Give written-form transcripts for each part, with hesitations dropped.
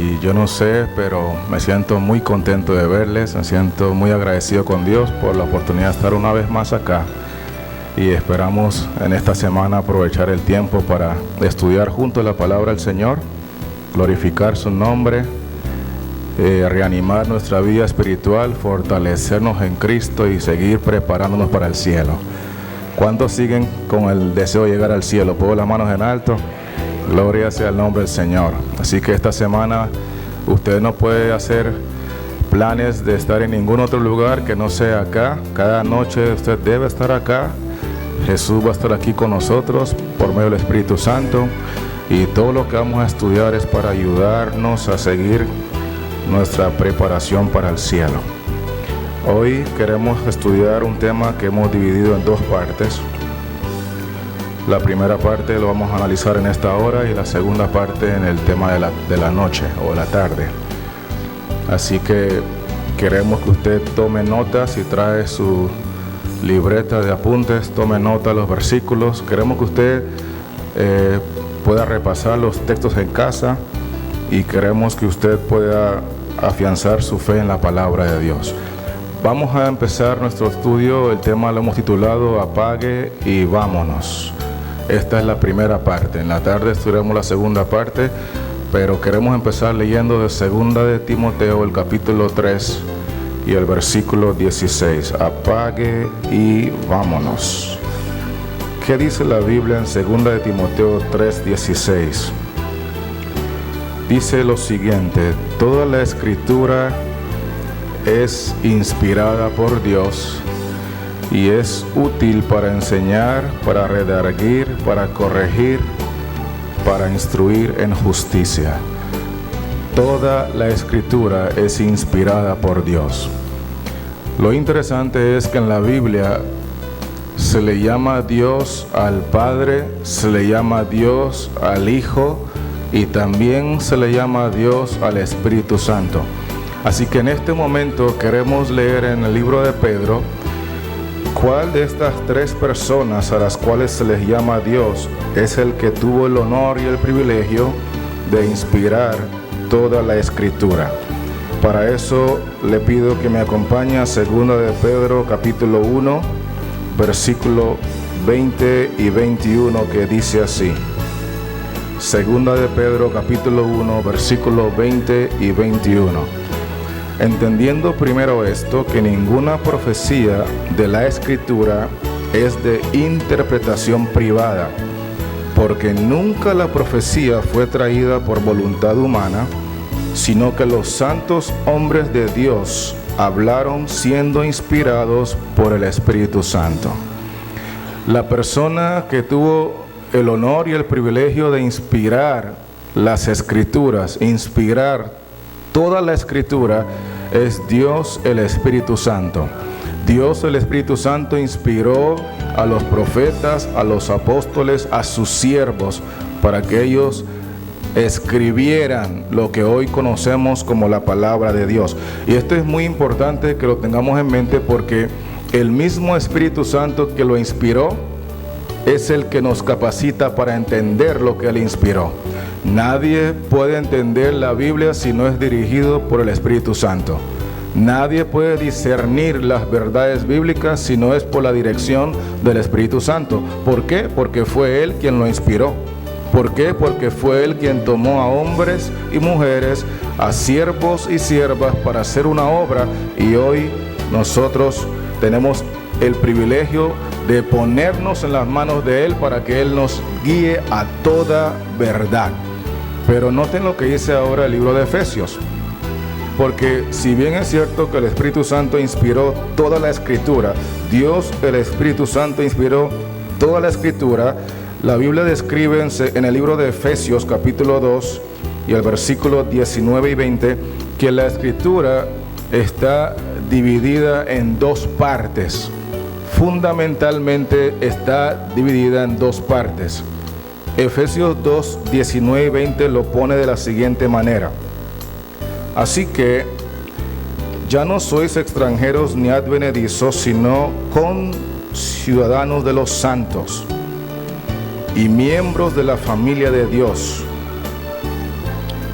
Y yo no sé, pero me siento muy contento de verles, me siento muy agradecido con Dios por la oportunidad de estar una vez más acá. Y esperamos en esta semana aprovechar el tiempo para estudiar juntos la palabra del Señor, glorificar su nombre, reanimar nuestra vida espiritual, fortalecernos en Cristo y seguir preparándonos para el cielo. ¿Cuántos siguen con el deseo de llegar al cielo? Pongo las manos en alto. Gloria sea el nombre del Señor. Así que esta semana usted no puede hacer planes de estar en ningún otro lugar que no sea acá. Cada noche usted debe estar acá. Jesús va a estar aquí con nosotros por medio del Espíritu Santo, y todo lo que vamos a estudiar es para ayudarnos a seguir nuestra preparación para el cielo. Hoy queremos estudiar un tema que hemos dividido en dos partes. La primera parte lo vamos a analizar en esta hora y la segunda parte en el tema de la noche o la tarde. Así que queremos que usted tome notas y trae su libreta de apuntes, tome nota de los versículos. Queremos que usted pueda repasar los textos en casa y queremos que usted pueda afianzar su fe en la palabra de Dios. Vamos a empezar nuestro estudio. El tema lo hemos titulado Apague y vámonos. Esta es la primera parte. En la tarde estudiaremos la segunda parte, pero queremos empezar leyendo de Segunda de Timoteo, el capítulo 3 y el versículo 16. Apague y vámonos. ¿Qué dice la Biblia en Segunda de Timoteo 3:16? Dice lo siguiente: toda la escritura es inspirada por Dios y es útil para enseñar, para redarguir, para corregir, para instruir en justicia. Toda la escritura es inspirada por Dios. Lo interesante es que en la Biblia se le llama a Dios al Padre, se le llama a Dios al Hijo y también se le llama a Dios al Espíritu Santo. Así que en este momento queremos leer en el libro de Pedro cuál de estas tres personas a las cuales se les llama Dios es el que tuvo el honor y el privilegio de inspirar toda la escritura. Para eso le pido que me acompañe a Segunda de Pedro capítulo 1 versículo 20 y 21, que dice así. Segunda de Pedro capítulo 1 versículo 20 y 21. Entendiendo primero esto, que ninguna profecía de la Escritura es de interpretación privada, porque nunca la profecía fue traída por voluntad humana, sino que los santos hombres de Dios hablaron siendo inspirados por el Espíritu Santo. La persona que tuvo el honor y el privilegio de inspirar las Escrituras, inspirar toda la Escritura, es Dios el Espíritu Santo. Dios el Espíritu Santo inspiró a los profetas, a los apóstoles, a sus siervos, para que ellos escribieran lo que hoy conocemos como la palabra de Dios. Y esto es muy importante que lo tengamos en mente, porque el mismo Espíritu Santo que lo inspiró es el que nos capacita para entender lo que Él inspiró. Nadie puede entender la Biblia si no es dirigido por el Espíritu Santo. Nadie puede discernir las verdades bíblicas si no es por la dirección del Espíritu Santo. ¿Por qué? Porque fue Él quien lo inspiró. ¿Por qué? Porque fue Él quien tomó a hombres y mujeres, a siervos y siervas para hacer una obra, y hoy nosotros tenemos el privilegio de ponernos en las manos de Él para que Él nos guíe a toda verdad. Pero noten lo que dice ahora el libro de Efesios, porque si bien es cierto que el Espíritu Santo inspiró toda la Escritura, Dios el Espíritu Santo inspiró toda la Escritura, la Biblia describe en el libro de Efesios capítulo 2 y el versículo 19 y 20 que la Escritura está dividida en dos partes. Fundamentalmente está dividida en dos partes. Efesios 2, 19 y 20 lo pone de la siguiente manera: así que ya no sois extranjeros ni advenedizos, sino conciudadanos de los santos y miembros de la familia de Dios,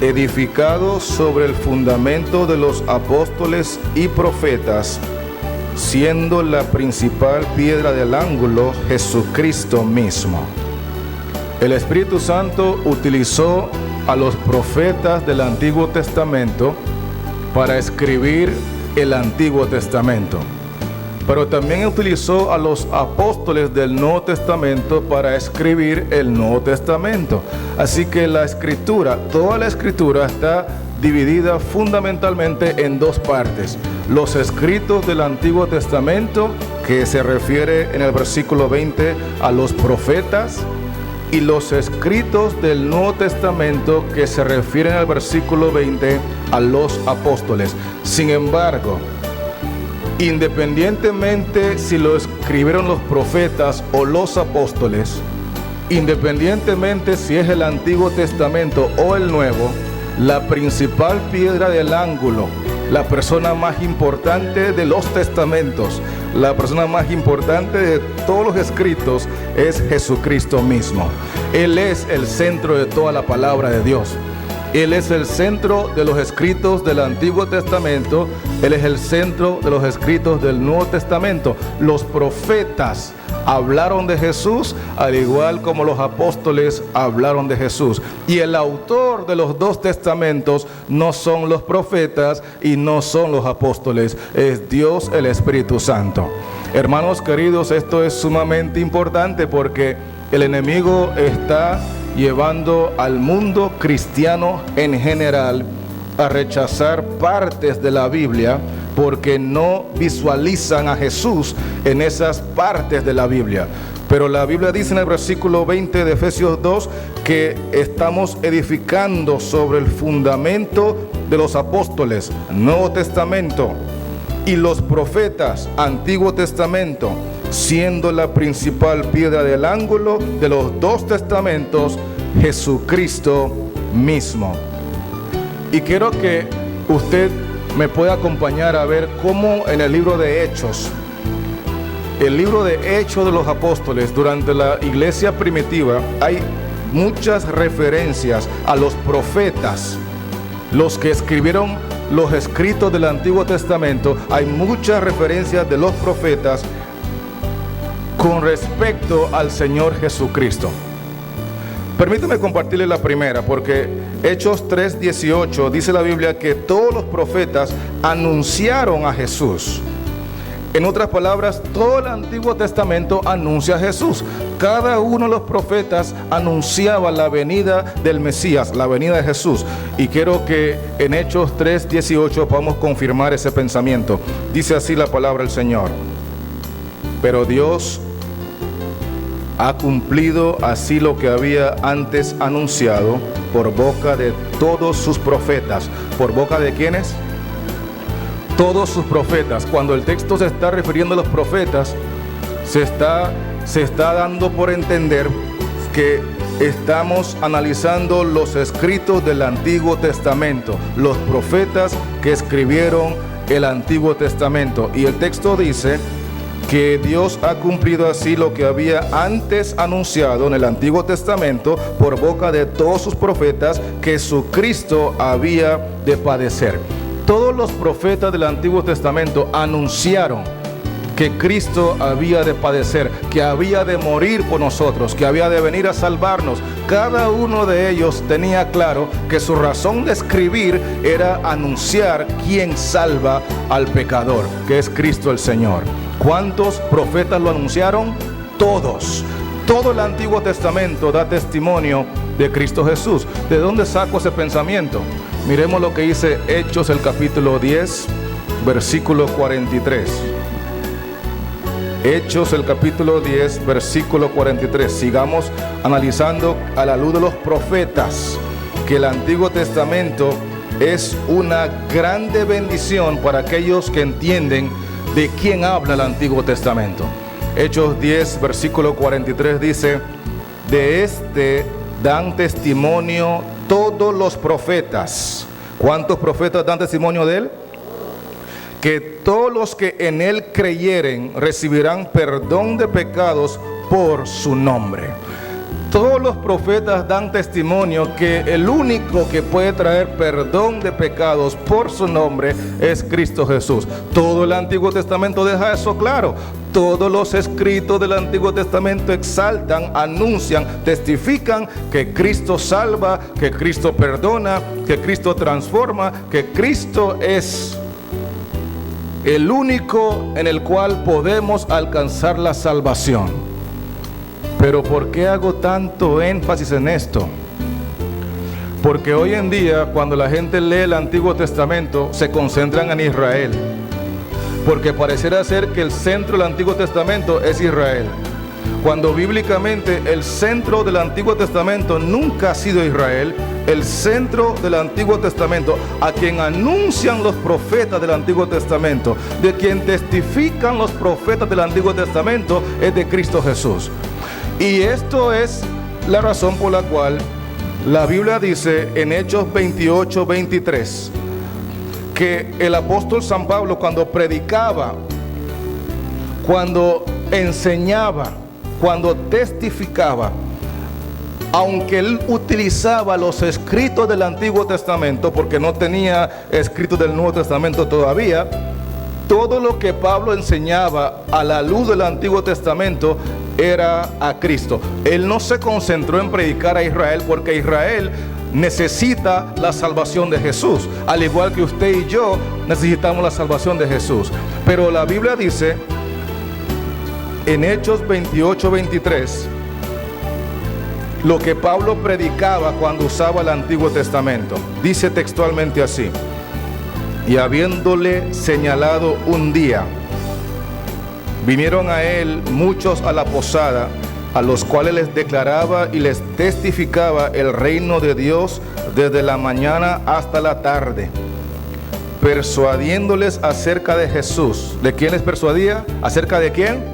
edificado sobre el fundamento de los apóstoles y profetas, siendo la principal piedra del ángulo Jesucristo mismo. El Espíritu Santo utilizó a los profetas del Antiguo Testamento para escribir el Antiguo Testamento, pero también utilizó a los apóstoles del Nuevo Testamento para escribir el Nuevo Testamento. Así que la Escritura, toda la Escritura está dividida fundamentalmente en dos partes: los escritos del Antiguo Testamento, que se refiere en el versículo 20 a los profetas, y los escritos del Nuevo Testamento, que se refieren al versículo 20 a los apóstoles. Sin embargo, independientemente si lo escribieron los profetas o los apóstoles, independientemente si es el Antiguo Testamento o el Nuevo, la principal piedra del ángulo, la persona más importante de los testamentos, la persona más importante de todos los escritos, es Jesucristo mismo. Él es el centro de toda la palabra de Dios. Él es el centro de los escritos del Antiguo Testamento. Él es el centro de los escritos del Nuevo Testamento. Los profetas hablaron de Jesús, al igual como los apóstoles hablaron de Jesús. Y el autor de los dos testamentos no son los profetas y no son los apóstoles, es Dios el Espíritu Santo. Hermanos queridos, esto es sumamente importante porque el enemigo está llevando al mundo cristiano en general a rechazar partes de la Biblia porque no visualizan a Jesús en esas partes de la Biblia. Pero la Biblia dice en el versículo 20 de Efesios 2 que estamos edificando sobre el fundamento de los apóstoles, Nuevo Testamento, y los profetas, Antiguo Testamento, siendo la principal piedra del ángulo de los dos testamentos, Jesucristo mismo. Y quiero que usted me pueda acompañar a ver cómo en el libro de Hechos, el libro de Hechos de los Apóstoles, durante la iglesia primitiva, hay muchas referencias a los profetas, los que escribieron los escritos del Antiguo Testamento. Hay muchas referencias de los profetas con respecto al Señor Jesucristo. Permítame compartirle la primera, porque Hechos 3:18 dice la Biblia que todos los profetas anunciaron a Jesús. En otras palabras, todo el Antiguo Testamento anuncia a Jesús. Cada uno de los profetas anunciaba la venida del Mesías, la venida de Jesús. Y quiero que en Hechos 3:18 podamos confirmar ese pensamiento. Dice así la palabra del Señor: pero Dios ha cumplido así lo que había antes anunciado por boca de todos sus profetas. ¿Por boca de quiénes? Todos sus profetas. Cuando el texto se está refiriendo a los profetas, se está dando por entender que estamos analizando los escritos del Antiguo Testamento, los profetas que escribieron el Antiguo Testamento. Y el texto dice que Dios ha cumplido así lo que había antes anunciado en el Antiguo Testamento por boca de todos sus profetas, que Jesucristo había de padecer. Todos los profetas del Antiguo Testamento anunciaron que Cristo había de padecer, que había de morir por nosotros, que había de venir a salvarnos. Cada uno de ellos tenía claro que su razón de escribir era anunciar quién salva al pecador, que es Cristo el Señor. ¿Cuántos profetas lo anunciaron? Todos. Todo el Antiguo Testamento da testimonio de Cristo Jesús. ¿De dónde saco ese pensamiento? Miremos lo que dice Hechos, el capítulo 10, versículo 43. Hechos, el capítulo 10, versículo 43. Sigamos analizando a la luz de los profetas, que el Antiguo Testamento es una grande bendición para aquellos que entienden de quién habla el Antiguo Testamento. Hechos 10, versículo 43 dice: de este dan testimonio todos los profetas. ¿Cuántos profetas dan testimonio de él? Que todos los que en él creyeren recibirán perdón de pecados por su nombre. Todos los profetas dan testimonio que el único que puede traer perdón de pecados por su nombre es Cristo Jesús. Todo el Antiguo Testamento deja eso claro. Todos los escritos del Antiguo Testamento exaltan, anuncian, testifican que Cristo salva, que Cristo perdona, que Cristo transforma, que Cristo es el único en el cual podemos alcanzar la salvación. Pero ¿por qué hago tanto énfasis en esto? Porque hoy en día, cuando la gente lee el Antiguo Testamento, se concentran en Israel. Porque pareciera ser que el centro del Antiguo Testamento es Israel. Cuando bíblicamente el centro del Antiguo Testamento nunca ha sido Israel. El centro del Antiguo Testamento, a quien anuncian los profetas del Antiguo Testamento, de quien testifican los profetas del Antiguo Testamento, es de Cristo Jesús. Y esto es la razón por la cual la Biblia dice en Hechos 28, 23, que el apóstol San Pablo, cuando predicaba, cuando enseñaba, cuando testificaba, aunque él utilizaba los escritos del Antiguo Testamento, porque no tenía escritos del Nuevo Testamento todavía, todo lo que Pablo enseñaba a la luz del Antiguo Testamento era a Cristo. Él no se concentró en predicar a Israel, porque Israel necesita la salvación de Jesús, al igual que usted y yo necesitamos la salvación de Jesús. Pero la Biblia dice en Hechos 28, 23, lo que Pablo predicaba cuando usaba el Antiguo Testamento. Dice textualmente así: y habiéndole señalado un día, vinieron a él muchos a la posada, a los cuales les declaraba y les testificaba el reino de Dios desde la mañana hasta la tarde, persuadiéndoles acerca de Jesús. ¿De quién les persuadía? ¿Acerca de quién?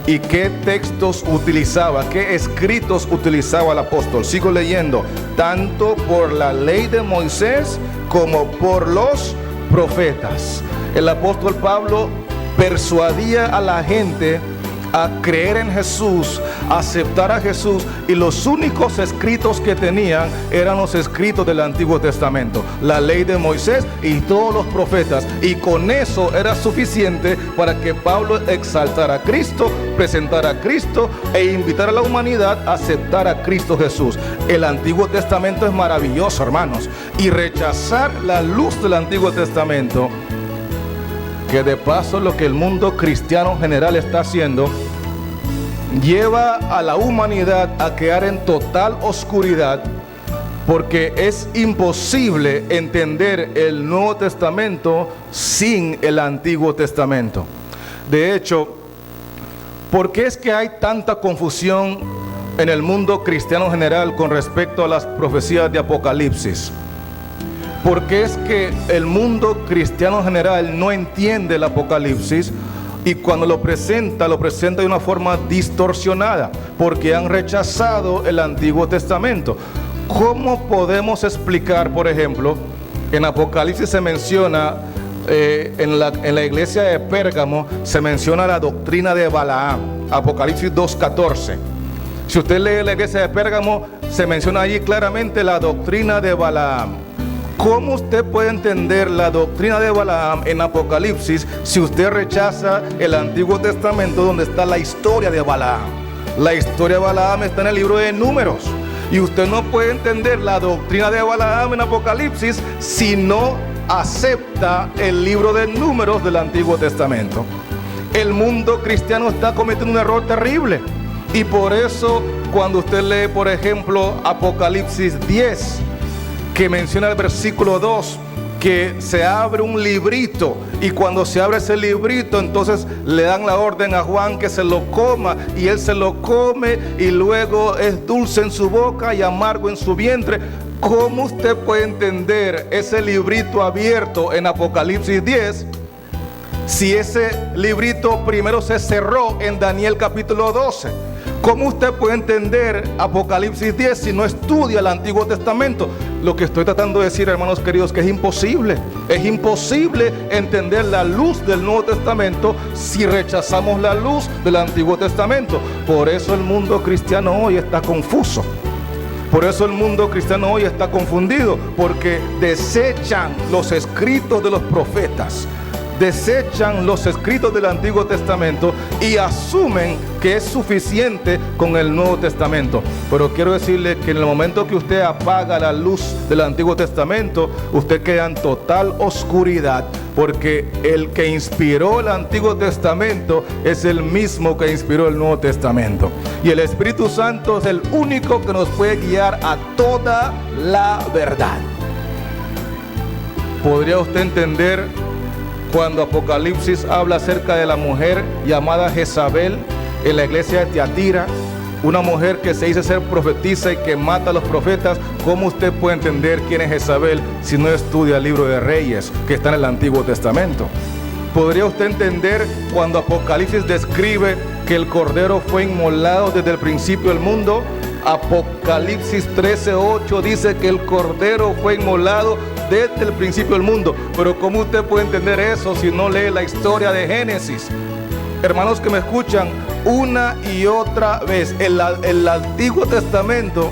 ¿Y qué textos utilizaba? ¿Qué escritos utilizaba el apóstol? Sigo leyendo. Tanto por la ley de Moisés como por los profetas. El apóstol Pablo persuadía a la gente a creer en Jesús, a aceptar a Jesús, y los únicos escritos que tenían eran los escritos del Antiguo Testamento, la ley de Moisés y todos los profetas, y con eso era suficiente para que Pablo exaltara a Cristo, presentara a Cristo e invitara a la humanidad a aceptar a Cristo Jesús. El Antiguo Testamento es maravilloso, hermanos, y rechazar la luz del Antiguo Testamento, que de paso lo que el mundo cristiano en general está haciendo, lleva a la humanidad a quedar en total oscuridad, porque es imposible entender el Nuevo Testamento sin el Antiguo Testamento. De hecho, ¿por qué es que hay tanta confusión en el mundo cristiano en general con respecto a las profecías de Apocalipsis? Porque es que el mundo cristiano en general no entiende el Apocalipsis, y cuando lo presenta de una forma distorsionada, porque han rechazado el Antiguo Testamento. ¿Cómo podemos explicar, por ejemplo, en Apocalipsis se menciona, en la iglesia de Pérgamo se menciona la doctrina de Balaam, Apocalipsis 2:14. Si usted lee la iglesia de Pérgamo, se menciona allí claramente la doctrina de Balaam. ¿Cómo usted puede entender la doctrina de Balaam en Apocalipsis si usted rechaza el Antiguo Testamento, donde está la historia de Balaam? La historia de Balaam está en el libro de Números, y usted no puede entender la doctrina de Balaam en Apocalipsis si no acepta el libro de Números del Antiguo Testamento. El mundo cristiano está cometiendo un error terrible, y por eso cuando usted lee, por ejemplo, Apocalipsis 10, que menciona el versículo 2, que se abre un librito, y cuando se abre ese librito, entonces le dan la orden a Juan que se lo coma, y él se lo come, y luego es dulce en su boca y amargo en su vientre. ¿Cómo usted puede entender ese librito abierto en Apocalipsis 10 si ese librito primero se cerró en Daniel capítulo 12? ¿Cómo usted puede entender Apocalipsis 10 si no estudia el Antiguo Testamento? lo que estoy tratando de decir, hermanos queridos, que es imposible entender la luz del Nuevo Testamento si rechazamos la luz del Antiguo Testamento. Por eso el mundo cristiano hoy está confuso. Por eso el mundo cristiano hoy está confundido, porque desechan los escritos de los profetas, desechan los escritos del Antiguo Testamento y asumen que es suficiente con el Nuevo Testamento. Pero quiero decirle que en el momento que usted apaga la luz del Antiguo Testamento, usted queda en total oscuridad, porque el que inspiró el Antiguo Testamento es el mismo que inspiró el Nuevo Testamento. Y el Espíritu Santo es el único que nos puede guiar a toda la verdad. ¿Podría usted entender cuando Apocalipsis habla acerca de la mujer llamada Jezabel en la iglesia de Tiatira? Una mujer que se dice ser profetisa y que mata a los profetas. ¿Cómo usted puede entender quién es Jezabel si no estudia el libro de Reyes que está en el Antiguo Testamento? ¿Podría usted entender cuando Apocalipsis describe que el Cordero fue inmolado desde el principio del mundo? Apocalipsis 13:8 dice que el Cordero fue inmolado desde el principio del mundo. Pero ¿cómo usted puede entender eso si no lee la historia de Génesis? Hermanos que me escuchan, una y otra vez el Antiguo Testamento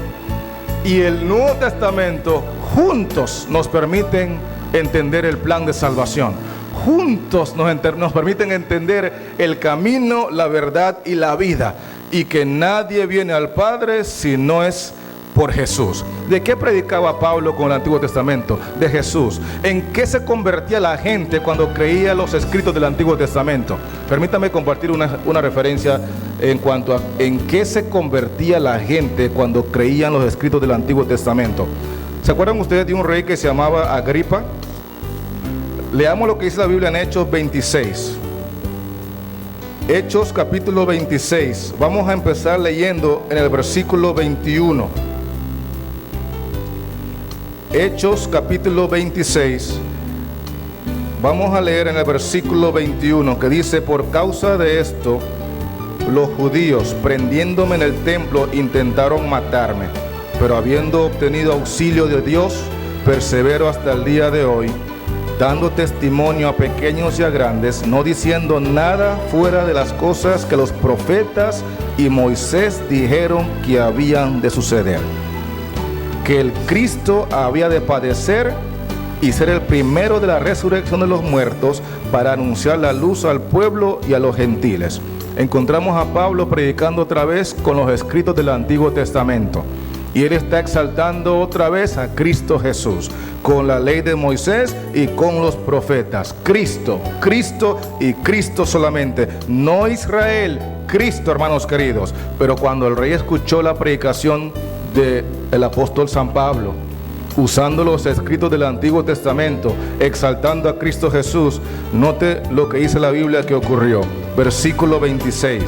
y el Nuevo Testamento juntos nos permiten entender el plan de salvación. Juntos nos permiten entender el camino, la verdad y la vida, y que nadie viene al Padre si no es por Jesús. ¿De qué predicaba Pablo con el Antiguo Testamento? De Jesús. ¿En qué se convertía la gente cuando creía los escritos del Antiguo Testamento? Permítame compartir una referencia en cuanto a en qué se convertía la gente cuando creían los escritos del Antiguo Testamento. ¿Se acuerdan ustedes de un rey que se llamaba Agripa? Leamos lo que dice la Biblia en Hechos 26. Hechos capítulo 26. Vamos a empezar leyendo en el versículo 21. Hechos capítulo 26. Vamos a leer en el versículo 21 que dice: por causa de esto, los judíos, prendiéndome en el templo, intentaron matarme, pero habiendo obtenido auxilio de Dios, persevero hasta el día de hoy, dando testimonio a pequeños y a grandes, no diciendo nada fuera de las cosas que los profetas y Moisés dijeron que habían de suceder, que el Cristo había de padecer y ser el primero de la resurrección de los muertos, para anunciar la luz al pueblo y a los gentiles. Encontramos a Pablo predicando otra vez con los escritos del Antiguo Testamento, y él está exaltando otra vez a Cristo Jesús, con la ley de Moisés y con los profetas. Cristo, Cristo y Cristo solamente, no Israel, Cristo, hermanos queridos. Pero cuando el rey escuchó la predicación del apóstol San Pablo, usando los escritos del Antiguo Testamento, exaltando a Cristo Jesús, note lo que dice la Biblia que ocurrió. Versículo 26.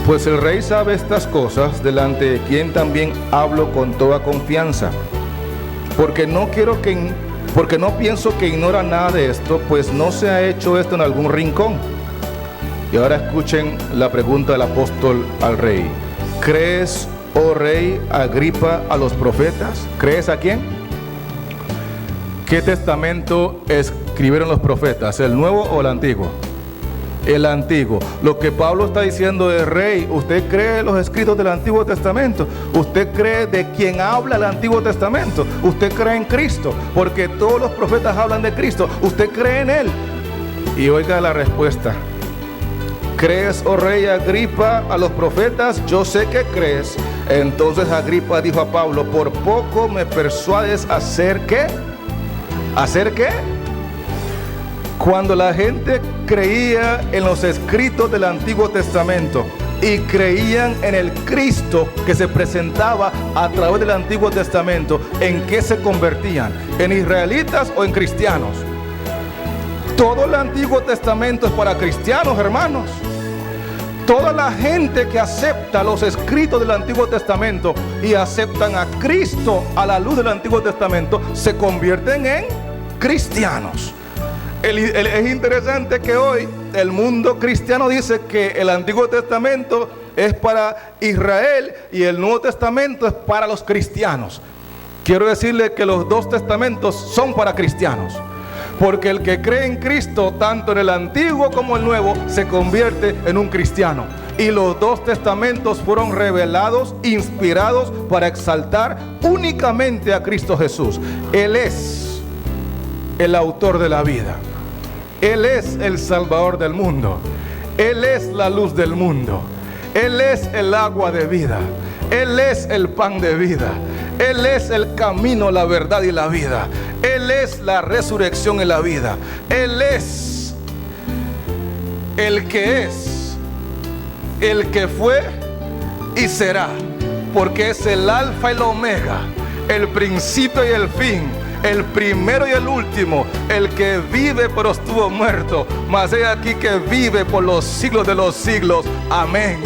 Pues el rey sabe estas cosas, delante de quien también hablo con toda confianza, porque no pienso que ignora nada de esto, pues no se ha hecho esto en algún rincón. Y ahora escuchen la pregunta del apóstol al rey: ¿crees, oh rey Agripa, a los profetas? ¿Crees a quién? ¿Qué testamento escribieron los profetas? ¿El nuevo o el antiguo? El antiguo. Lo que Pablo está diciendo es: rey, ¿usted cree los escritos del Antiguo Testamento? ¿Usted cree de quién habla el Antiguo Testamento? ¿Usted cree en Cristo? Porque todos los profetas hablan de Cristo. ¿Usted cree en Él? Y oiga la respuesta: ¿crees, oh rey Agripa, a los profetas? Yo sé que crees. Entonces Agripa dijo a Pablo: por poco me persuades a hacer ¿qué? ¿Hacer qué? Cuando la gente creía en los escritos del Antiguo Testamento y creían en el Cristo que se presentaba a través del Antiguo Testamento, ¿en qué se convertían? ¿En israelitas o en cristianos? Todo el Antiguo Testamento es para cristianos, hermanos. Toda la gente que acepta los escritos del Antiguo Testamento y aceptan a Cristo a la luz del Antiguo Testamento, se convierten en cristianos. Es interesante que hoy el mundo cristiano dice que el Antiguo Testamento es para Israel y el Nuevo Testamento es para los cristianos. Quiero decirle que los dos testamentos son para cristianos, porque el que cree en Cristo, tanto en el Antiguo como el Nuevo, se convierte en un cristiano. Y los dos testamentos fueron revelados, inspirados para exaltar únicamente a Cristo Jesús. Él es el autor de la vida. Él es el Salvador del mundo. Él es la luz del mundo. Él es el agua de vida. Él es el pan de vida. Él es el camino, la verdad y la vida. Él es la resurrección y la vida. Él es el que es, el que fue y será, porque es el alfa y la omega, el principio y el fin, el primero y el último, el que vive pero estuvo muerto, mas he aquí que vive por los siglos de los siglos. Amén.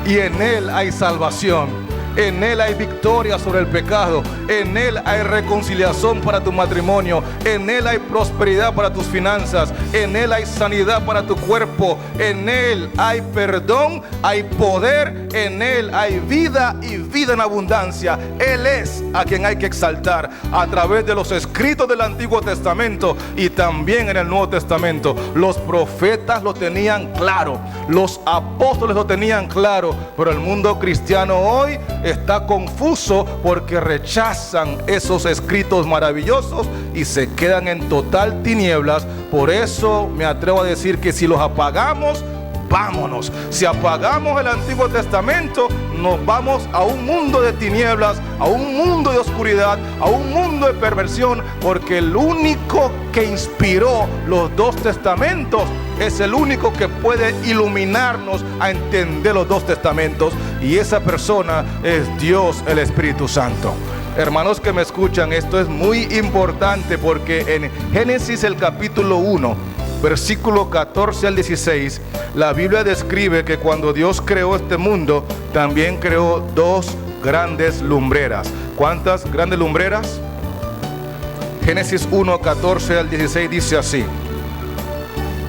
Y en Él hay salvación. En Él hay victoria sobre el pecado. En Él hay reconciliación para tu matrimonio. En Él hay prosperidad para tus finanzas. En Él hay sanidad para tu cuerpo. En Él hay perdón, hay poder. En Él hay vida y vida en abundancia. Él es a quien hay que exaltar a través de los escritos del Antiguo Testamento y también en el Nuevo Testamento. Los profetas lo tenían claro. Los apóstoles lo tenían claro. Pero el mundo cristiano hoy está confuso porque rechazan esos escritos maravillosos y se quedan en total tinieblas. Por eso me atrevo a decir que si los apagamos, vámonos. Si apagamos el Antiguo Testamento, nos vamos a un mundo de tinieblas, a un mundo de oscuridad, a un mundo de perversión, porque el único que inspiró los dos testamentos es el único que puede iluminarnos a entender los dos testamentos, y esa persona es Dios, el Espíritu Santo. Hermanos que me escuchan, esto es muy importante porque en Génesis el capítulo 1, versículo 14 al 16, la Biblia describe que cuando Dios creó este mundo, también creó dos grandes lumbreras. ¿Cuántas grandes lumbreras? Génesis 1, 14 al 16 dice así: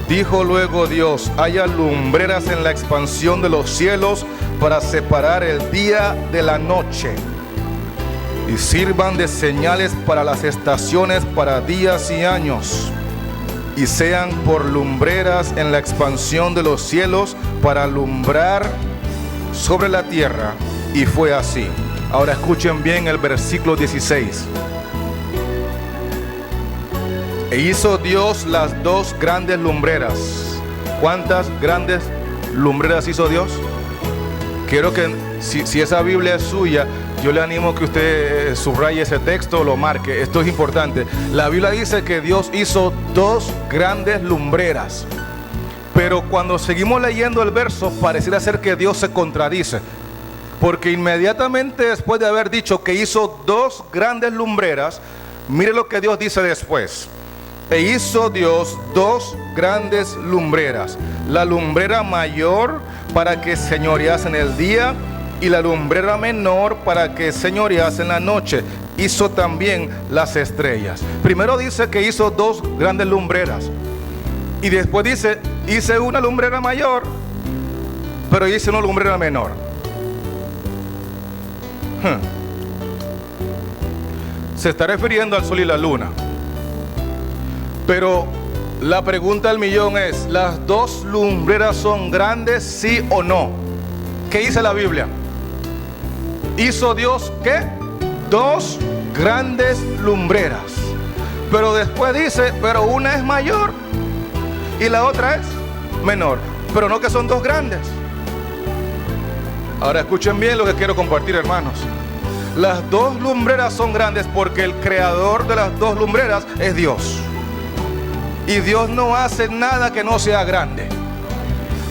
dijo luego Dios, haya lumbreras en la expansión de los cielos para separar el día de la noche, y sirvan de señales para las estaciones, para días y años, y sean por lumbreras en la expansión de los cielos para alumbrar sobre la tierra. Y fue así. Ahora escuchen bien el versículo 16. E hizo Dios las dos grandes lumbreras. ¿Cuántas grandes lumbreras hizo Dios? Quiero que si esa Biblia es suya, yo le animo que usted subraye ese texto o lo marque. Esto es importante. La Biblia dice que Dios hizo dos grandes lumbreras. Pero cuando seguimos leyendo el verso, pareciera ser que Dios se contradice. Porque inmediatamente después de haber dicho que hizo dos grandes lumbreras, mire lo que Dios dice después. E hizo Dios dos grandes lumbreras, la lumbrera mayor para que señorease en el día y la lumbrera menor para que señorease en la noche. Hizo también las estrellas. Primero dice que hizo dos grandes lumbreras y después dice, hice una lumbrera mayor, pero hice una lumbrera menor. Se está refiriendo al sol y la luna. Pero la pregunta del millón es, ¿las dos lumbreras son grandes, sí o no? ¿Qué dice la Biblia? ¿Hizo Dios qué? Dos grandes lumbreras. Pero después dice, pero una es mayor y la otra es menor. Pero no que son dos grandes. Ahora escuchen bien lo que quiero compartir, hermanos. Las dos lumbreras son grandes porque el creador de las dos lumbreras es Dios. Y Dios no hace nada que no sea grande.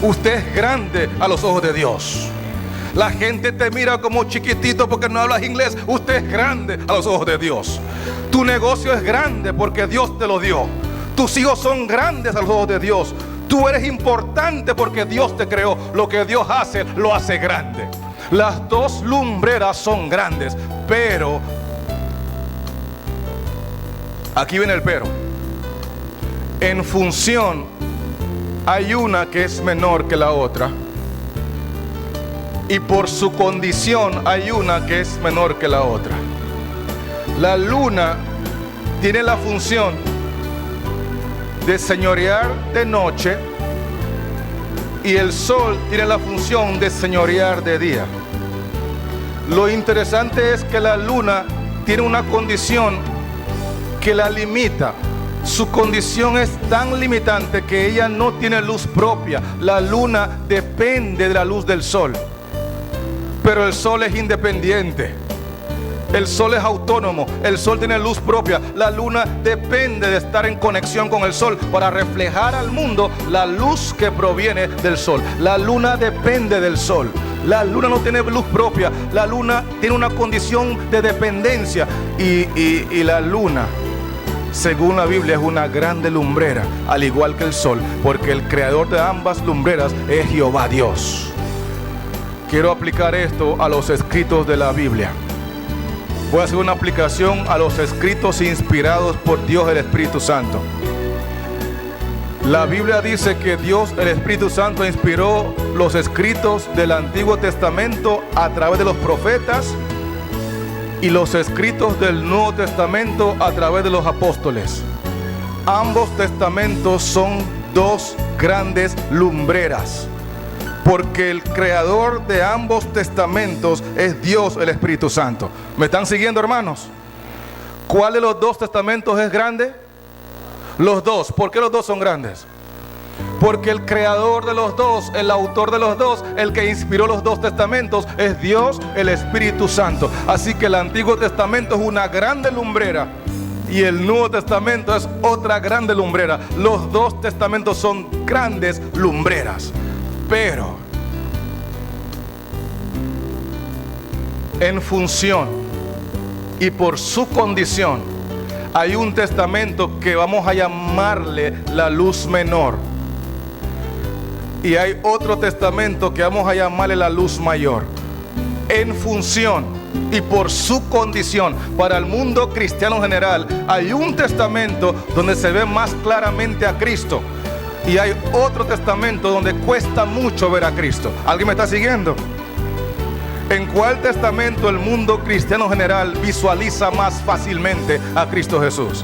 Usted es grande a los ojos de Dios. La gente te mira como chiquitito porque no hablas inglés. Usted es grande a los ojos de Dios. Tu negocio es grande porque Dios te lo dio. Tus hijos son grandes a los ojos de Dios. Tú eres importante porque Dios te creó. Lo que Dios hace, lo hace grande. Las dos lumbreras son grandes, pero aquí viene el pero. En función, hay una que es menor que la otra, y por su condición hay una que es menor que la otra. La luna tiene la función de señorear de noche y el sol tiene la función de señorear de día. Lo interesante es que la luna tiene una condición que la limita. Su condición es tan limitante que ella no tiene luz propia. La luna depende de la luz del sol, pero el sol es independiente. El sol es autónomo, el sol tiene luz propia. La luna depende de estar en conexión con el sol para reflejar al mundo la luz que proviene del sol. La luna depende del sol. La luna no tiene luz propia. La luna tiene una condición de dependencia. Y la luna, según la Biblia, es una grande lumbrera, al igual que el sol, porque el creador de ambas lumbreras es Jehová Dios. Quiero aplicar esto a los escritos de la Biblia. Voy a hacer una aplicación a los escritos inspirados por Dios el Espíritu Santo. La Biblia dice que Dios el Espíritu Santo inspiró los escritos del Antiguo Testamento a través de los profetas y los escritos del Nuevo Testamento a través de los apóstoles. Ambos testamentos son dos grandes lumbreras, porque el creador de ambos testamentos es Dios el Espíritu Santo. ¿Me están siguiendo, hermanos? ¿Cuál de los dos testamentos es grande? Los dos. ¿Por qué los dos son grandes? Porque el creador de los dos, el autor de los dos, el que inspiró los dos testamentos es Dios el Espíritu Santo. Así que el Antiguo Testamento es una grande lumbrera y el Nuevo Testamento es otra grande lumbrera. Los dos testamentos son grandes lumbreras. Pero en función y por su condición hay un testamento que vamos a llamarle la luz menor, y hay otro testamento que vamos a llamarle la luz mayor. En función y por su condición, para el mundo cristiano general, hay un testamento donde se ve más claramente a Cristo, y hay otro testamento donde cuesta mucho ver a Cristo. ¿Alguien me está siguiendo? ¿En cuál testamento el mundo cristiano general visualiza más fácilmente a Cristo Jesús?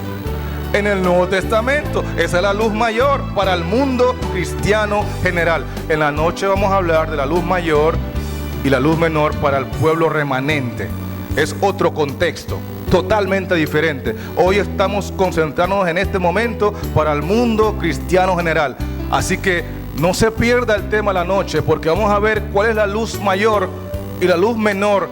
En el Nuevo Testamento. Esa es la luz mayor para el mundo cristiano general. En la noche vamos a hablar de la luz mayor y la luz menor para el pueblo remanente. Es otro contexto totalmente diferente. Hoy estamos concentrándonos en este momento para el mundo cristiano general. Así que no se pierda el tema de la noche, porque vamos a ver cuál es la luz mayor y la luz menor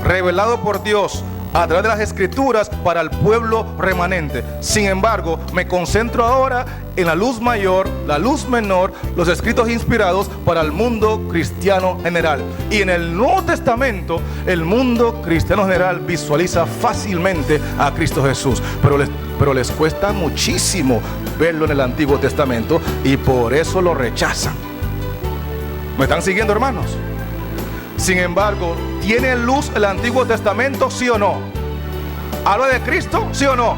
revelado por Dios a través de las Escrituras para el pueblo remanente. Sin embargo, me concentro ahora en la luz mayor, la luz menor, los escritos inspirados para el mundo cristiano general. Y en el Nuevo Testamento, el mundo cristiano general visualiza fácilmente a Cristo Jesús, pero les cuesta muchísimo verlo en el Antiguo Testamento, y por eso lo rechazan. ¿Me están siguiendo, hermanos? Sin embargo, ¿tiene luz el Antiguo Testamento, sí o no? ¿Habla de Cristo, sí o no?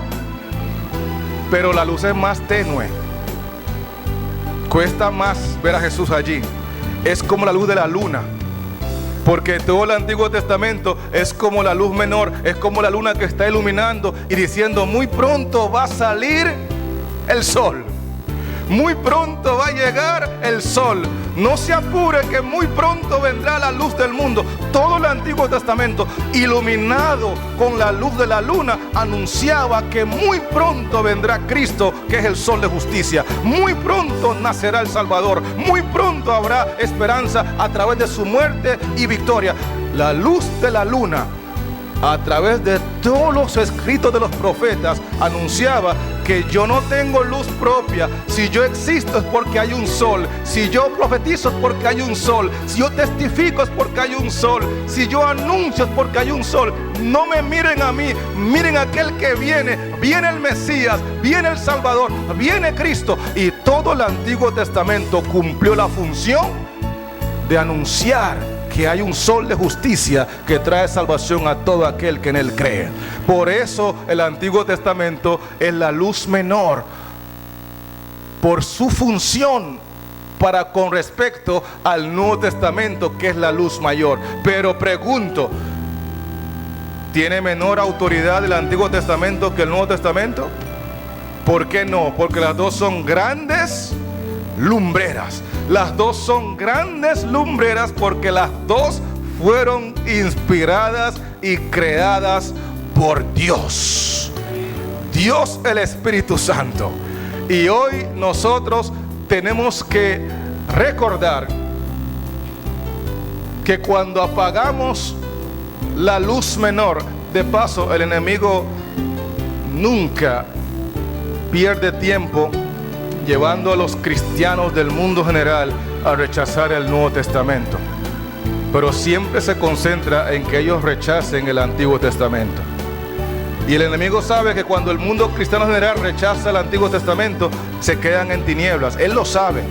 Pero la luz es más tenue. Cuesta más ver a Jesús allí. Es como la luz de la luna, porque todo el Antiguo Testamento es como la luz menor, es como la luna que está iluminando y diciendo: muy pronto va a salir el sol, muy pronto va a llegar el sol. No se apure, que muy pronto vendrá la luz del mundo. Todo el Antiguo Testamento, iluminado con la luz de la luna, anunciaba que muy pronto vendrá Cristo, que es el sol de justicia. Muy pronto nacerá el Salvador. Muy pronto habrá esperanza a través de su muerte y victoria. La luz de la luna, a través de todos los escritos de los profetas, anunciaba que yo no tengo luz propia. Si yo existo es porque hay un sol. Si yo profetizo es porque hay un sol. Si yo testifico es porque hay un sol. Si yo anuncio es porque hay un sol. No me miren a mí, miren a aquel que viene. Viene el Mesías, viene el Salvador, viene Cristo. Y todo el Antiguo Testamento cumplió la función de anunciar que hay un sol de justicia que trae salvación a todo aquel que en él cree. Por eso el Antiguo Testamento es la luz menor, por su función para con respecto al Nuevo Testamento, que es la luz mayor. Pero pregunto, ¿Tiene menor autoridad el Antiguo Testamento que el Nuevo Testamento? ¿Por qué no? Porque las dos son grandes lumbreras. Las dos son grandes lumbreras porque las dos fueron inspiradas y creadas por Dios. Dios el Espíritu Santo. Y hoy nosotros tenemos que recordar que cuando apagamos la luz menor, de paso, el enemigo nunca pierde tiempo llevando a los cristianos del mundo general a rechazar el Nuevo Testamento, pero siempre se concentra en que ellos rechacen el Antiguo Testamento. Y el enemigo sabe que cuando el mundo cristiano general rechaza el Antiguo Testamento, se quedan en tinieblas. Él lo sabe,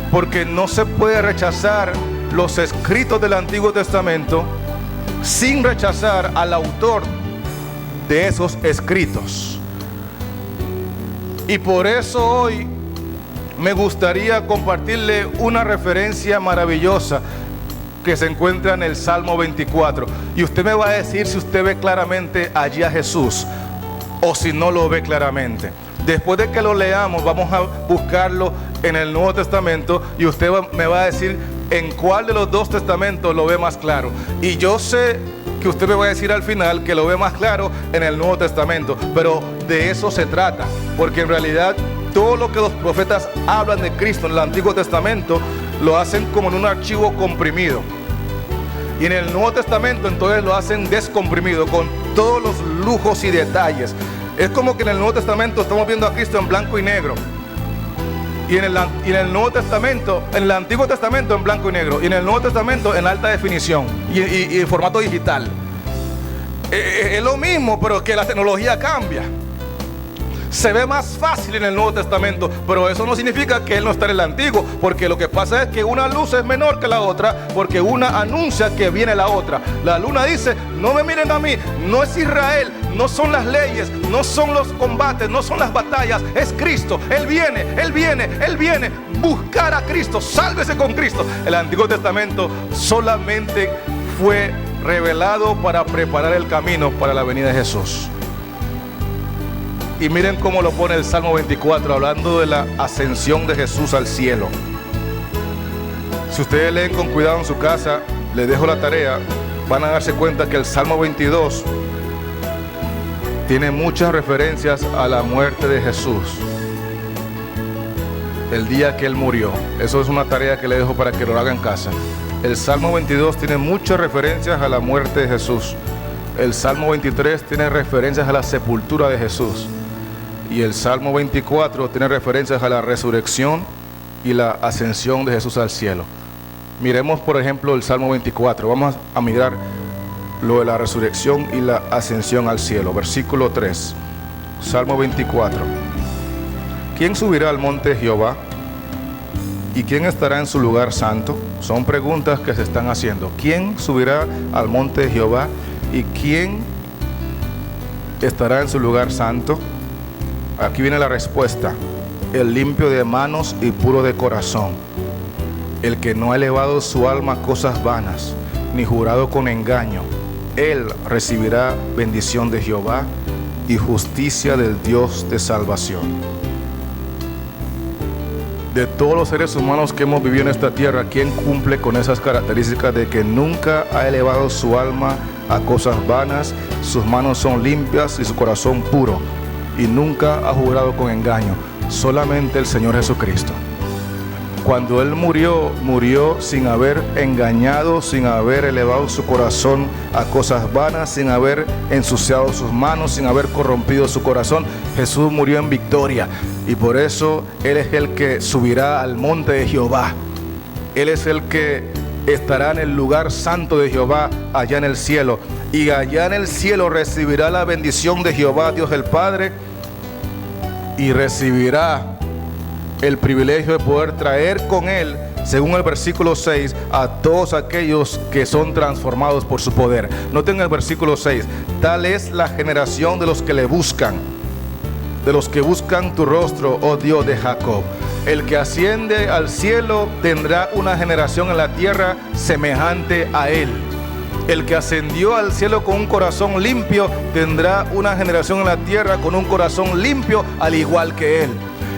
porque no se puede rechazar los escritos del Antiguo Testamento sin rechazar al autor de esos escritos. Y por eso hoy me gustaría compartirle una referencia maravillosa que se encuentra en el Salmo 24. Y usted me va a decir si usted ve claramente allí a Jesús o si no lo ve claramente. Después de que lo leamos, vamos a buscarlo en el Nuevo Testamento y usted me va a decir en cuál de los dos testamentos lo ve más claro. Y yo sé que usted me va a decir al final que lo ve más claro en el Nuevo Testamento, pero de eso se trata, porque en realidad todo lo que los profetas hablan de Cristo en el Antiguo Testamento lo hacen como en un archivo comprimido, y en el Nuevo Testamento entonces lo hacen descomprimido con todos los lujos y detalles. Es como que en el Nuevo Testamento estamos viendo a Cristo en blanco y negro, y en el Nuevo Testamento, en el Antiguo Testamento en blanco y negro, y en el Nuevo Testamento en alta definición y en formato digital. Es lo mismo, pero que la tecnología cambia. Se ve más fácil en el Nuevo Testamento, pero eso no significa que Él no está en el Antiguo, porque lo que pasa es que una luz es menor que la otra, porque una anuncia que viene la otra. La luna dice: no me miren a mí, no es Israel, no son las leyes, no son los combates, no son las batallas, es Cristo. Él viene, Él viene, Él viene. Buscar a Cristo, sálvese con Cristo. El Antiguo Testamento solamente fue revelado para preparar el camino para la venida de Jesús. Y miren cómo lo pone el Salmo 24, hablando de la ascensión de Jesús al cielo. Si ustedes leen con cuidado en su casa, les dejo la tarea, van a darse cuenta que el Salmo 22 tiene muchas referencias a la muerte de Jesús, el día que Él murió. Eso es una tarea que les dejo para que lo hagan en casa. El Salmo 22 tiene muchas referencias a la muerte de Jesús. El Salmo 23 tiene referencias a la sepultura de Jesús. Y el Salmo 24 tiene referencias a la resurrección y la ascensión de Jesús al cielo. Miremos, por ejemplo, el Salmo 24. Vamos a mirar lo de la resurrección y la ascensión al cielo. Versículo 3. Salmo 24. ¿Quién subirá al monte de Jehová? ¿Y quién estará en su lugar santo? Son preguntas que se están haciendo. ¿Quién subirá al monte de Jehová? ¿Y quién estará en su lugar santo? Aquí viene la respuesta: el limpio de manos y puro de corazón, el que no ha elevado su alma a cosas vanas, ni jurado con engaño. Él recibirá bendición de Jehová y justicia del Dios de salvación. De todos los seres humanos que hemos vivido en esta tierra, ¿quién cumple con esas características de que nunca ha elevado su alma a cosas vanas, sus manos son limpias y su corazón puro, y nunca ha jurado con engaño? Solamente el Señor Jesucristo. Cuando Él murió, murió sin haber engañado, sin haber elevado su corazón a cosas vanas, sin haber ensuciado sus manos, sin haber corrompido su corazón. Jesús murió en victoria, y por eso Él es el que subirá al monte de Jehová. Él es el que estará en el lugar santo de Jehová, allá en el cielo, y allá en el cielo recibirá la bendición de Jehová, Dios el Padre, y recibirá el privilegio de poder traer con Él, según el versículo 6, a todos aquellos que son transformados por su poder. Noten el versículo 6: tal es la generación de los que le buscan, de los que buscan tu rostro, oh Dios de Jacob. El que asciende al cielo tendrá una generación en la tierra semejante a Él. El que ascendió al cielo con un corazón limpio tendrá una generación en la tierra con un corazón limpio, al igual que él.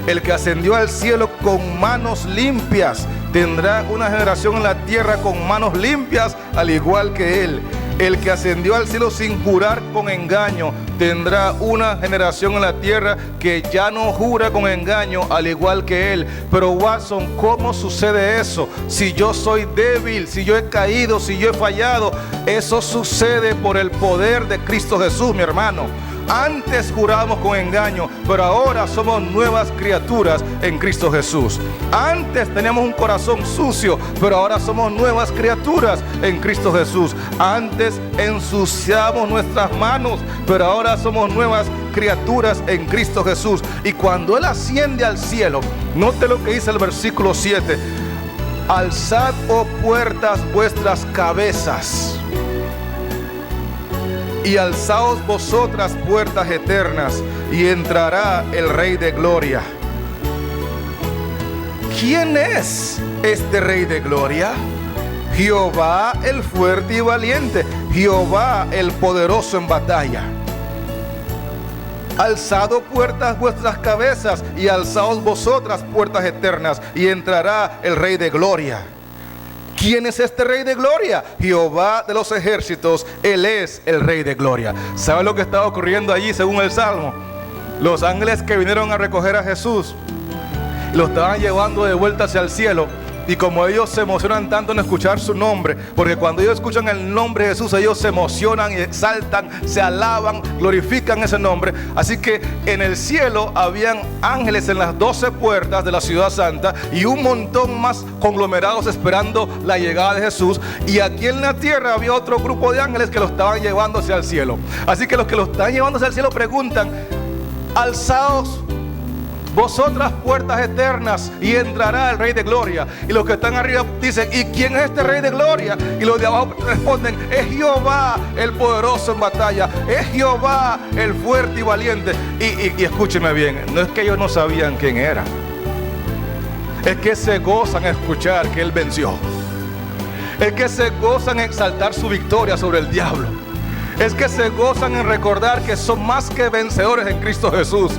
El que ascendió al cielo con manos limpias tendrá una generación en la tierra con manos limpias, al igual que él. El que ascendió al cielo sin jurar con engaño tendrá una generación en la tierra que ya no jura con engaño, al igual que él. Pero Watson, ¿cómo sucede eso? Si yo soy débil, si yo he caído, si yo he fallado, eso sucede por el poder de Cristo Jesús, mi hermano. Antes jurábamos con engaño, pero ahora somos nuevas criaturas en Cristo Jesús. Antes teníamos un corazón sucio, pero ahora somos nuevas criaturas en Cristo Jesús. Antes ensuciamos nuestras manos, pero ahora somos nuevas criaturas en Cristo Jesús. Y cuando Él asciende al cielo, note lo que dice el versículo 7: alzad, oh puertas, vuestras cabezas, y alzaos vosotras, puertas eternas, y entrará el Rey de Gloria. ¿Quién es este Rey de Gloria? Jehová el fuerte y valiente, Jehová el poderoso en batalla. Alzad, oh puertas, vuestras cabezas, y alzaos vosotras, puertas eternas, y entrará el Rey de Gloria. ¿Quién es este Rey de Gloria? Jehová de los ejércitos, Él es el Rey de Gloria. ¿Sabe lo que estaba ocurriendo allí según el Salmo? Los ángeles que vinieron a recoger a Jesús lo estaban llevando de vuelta hacia el cielo. Y como ellos se emocionan tanto en escuchar su nombre, porque cuando ellos escuchan el nombre de Jesús, ellos se emocionan y exaltan, se alaban, glorifican ese nombre. Así que en el cielo habían ángeles en las 12 puertas de la ciudad santa y un montón más conglomerados esperando la llegada de Jesús. Y aquí en la tierra había otro grupo de ángeles que lo estaban llevando hacia el cielo. Así que los que lo están llevando hacia el cielo preguntan: alzaos vosotras, puertas eternas, y entrará el Rey de Gloria. Y los que están arriba dicen: ¿y quién es este Rey de Gloria? Y los de abajo responden: es Jehová el poderoso en batalla, es Jehová el fuerte y valiente. Y escúcheme bien, no es que ellos no sabían quién era, es que se gozan en escuchar que Él venció, es que se gozan en exaltar su victoria sobre el diablo, es que se gozan en recordar que son más que vencedores en Cristo Jesús.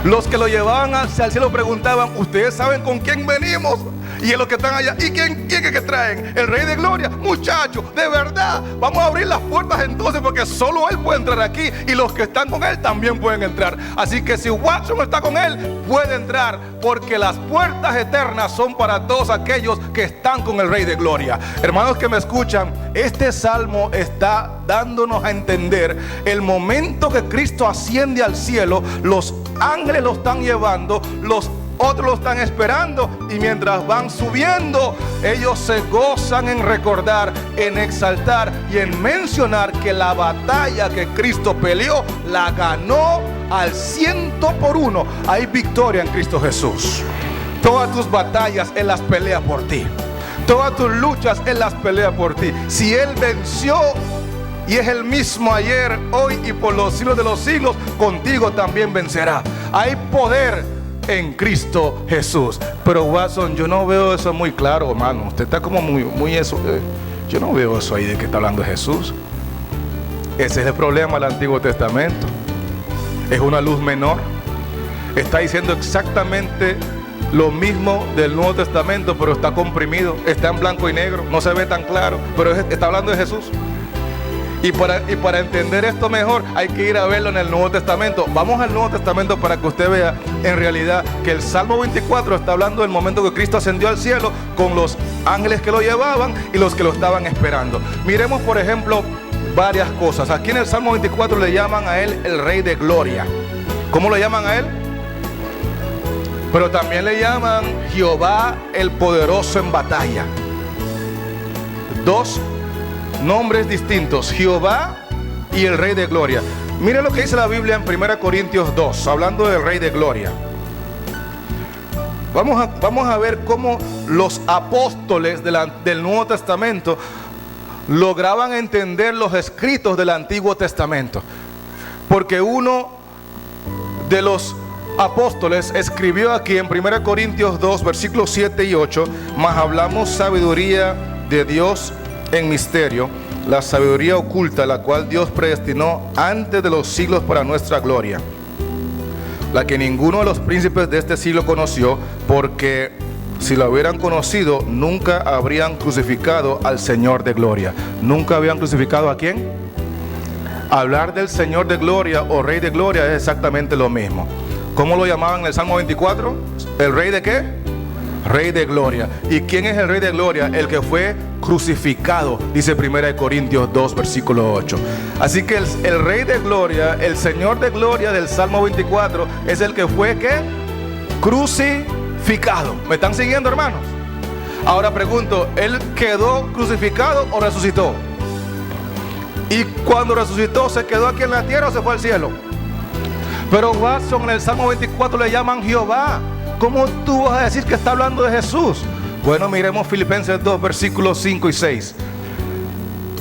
Los que lo llevaban hacia el cielo preguntaban: ¿ustedes saben con quién venimos? Y en los que están allá: ¿y quién es que traen? El Rey de Gloria. Muchachos, de verdad, vamos a abrir las puertas entonces, porque solo Él puede entrar aquí, y los que están con Él también pueden entrar. Así que si Watson está con Él, puede entrar, porque las puertas eternas son para todos aquellos que están con el Rey de Gloria. Hermanos que me escuchan, este salmo está dándonos a entender el momento que Cristo asciende al cielo. Los ángeles lo están llevando, los otros lo están esperando, y mientras van subiendo, ellos se gozan en recordar, en exaltar y en mencionar que la batalla que Cristo peleó la ganó al 100%. Hay victoria en Cristo Jesús. Todas tus batallas Él las pelea por ti, todas tus luchas Él las pelea por ti. Si Él venció y es el mismo ayer, hoy y por los siglos de los siglos, contigo también vencerá. Hay poder en Cristo Jesús. Pero Watson, yo no veo eso muy claro, hermano. Usted está como muy eso. Yo no veo eso ahí de que está hablando de Jesús. Ese es el problema del Antiguo Testamento. Es una luz menor. Está diciendo exactamente lo mismo del Nuevo Testamento, pero está comprimido, está en blanco y negro, no se ve tan claro, pero está hablando de Jesús. Y para entender esto mejor hay que ir a verlo en el Nuevo Testamento. Vamos al Nuevo Testamento para que usted vea en realidad que el Salmo 24 está hablando del momento que Cristo ascendió al cielo, con los ángeles que lo llevaban y los que lo estaban esperando. Miremos por ejemplo varias cosas. Aquí en el Salmo 24 le llaman a Él el Rey de Gloria. ¿Cómo lo llaman a Él? Pero también le llaman Jehová el poderoso en batalla. Dos nombres distintos: Jehová y el Rey de Gloria. Mire lo que dice la Biblia en 1 Corintios 2, hablando del Rey de Gloria. Vamos a ver cómo los apóstoles del Nuevo Testamento lograban entender los escritos del Antiguo Testamento. Porque uno de los apóstoles escribió aquí en 1 Corintios 2, versículos 7 y 8: mas hablamos sabiduría de Dios en misterio, la sabiduría oculta, la cual Dios predestinó antes de los siglos para nuestra gloria, la que ninguno de los príncipes de este siglo conoció, porque si lo hubieran conocido, nunca habrían crucificado al Señor de gloria. ¿Nunca habían crucificado a quién? Hablar del Señor de gloria o Rey de gloria es exactamente lo mismo. ¿Cómo lo llamaban en el Salmo 24? ¿El Rey de qué? Rey de gloria. ¿Y quién es el Rey de gloria? El que fue crucificado, dice 1 Corintios 2, versículo 8. Así que el Rey de gloria, el Señor de gloria del Salmo 24, es el que fue ¿qué? Crucificado. ¿Me están siguiendo, hermanos? Ahora pregunto, ¿él quedó crucificado o resucitó? Y cuando resucitó, ¿se quedó aquí en la tierra o se fue al cielo? Pero Watson, en el Salmo 24 le llaman Jehová. ¿Cómo tú vas a decir que está hablando de Jesús? Bueno, miremos Filipenses 2, versículos 5 y 6.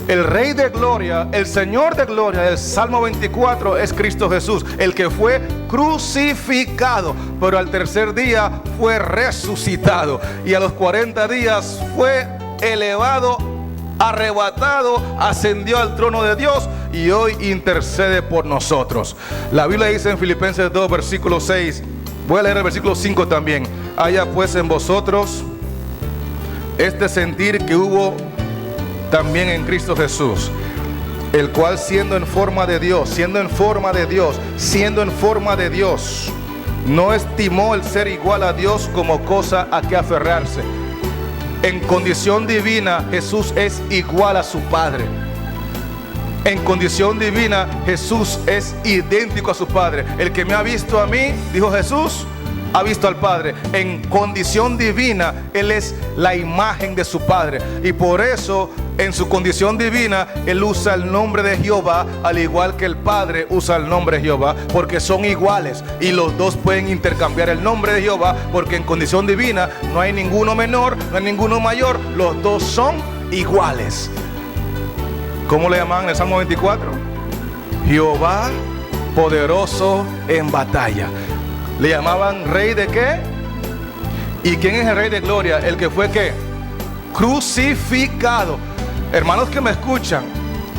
El Rey de gloria, el Señor de gloria del Salmo 24 es Cristo Jesús, el que fue crucificado, pero al tercer día fue resucitado, y a los 40 días fue elevado, arrebatado, ascendió al trono de Dios y hoy intercede por nosotros. La Biblia dice en Filipenses 2, versículo 6, voy a leer el versículo 5 también: haya pues en vosotros este sentir que hubo también en Cristo Jesús, el cual siendo en forma de Dios, no estimó el ser igual a Dios como cosa a que aferrarse. En condición divina, Jesús es igual a su Padre. En condición divina, Jesús es idéntico a su Padre. El que me ha visto a mí, dijo Jesús, ha visto al Padre. En condición divina, Él es la imagen de su Padre. Y por eso, en su condición divina, Él usa el nombre de Jehová, al igual que el Padre usa el nombre de Jehová, porque son iguales. Y los dos pueden intercambiar el nombre de Jehová, porque en condición divina no hay ninguno menor, no hay ninguno mayor. Los dos son iguales. ¿Cómo le llamaban en el Salmo 24? Jehová poderoso en batalla. Le llamaban Rey de ¿qué? ¿Y quién es el Rey de gloria? El que fue ¿qué? Crucificado. Hermanos que me escuchan,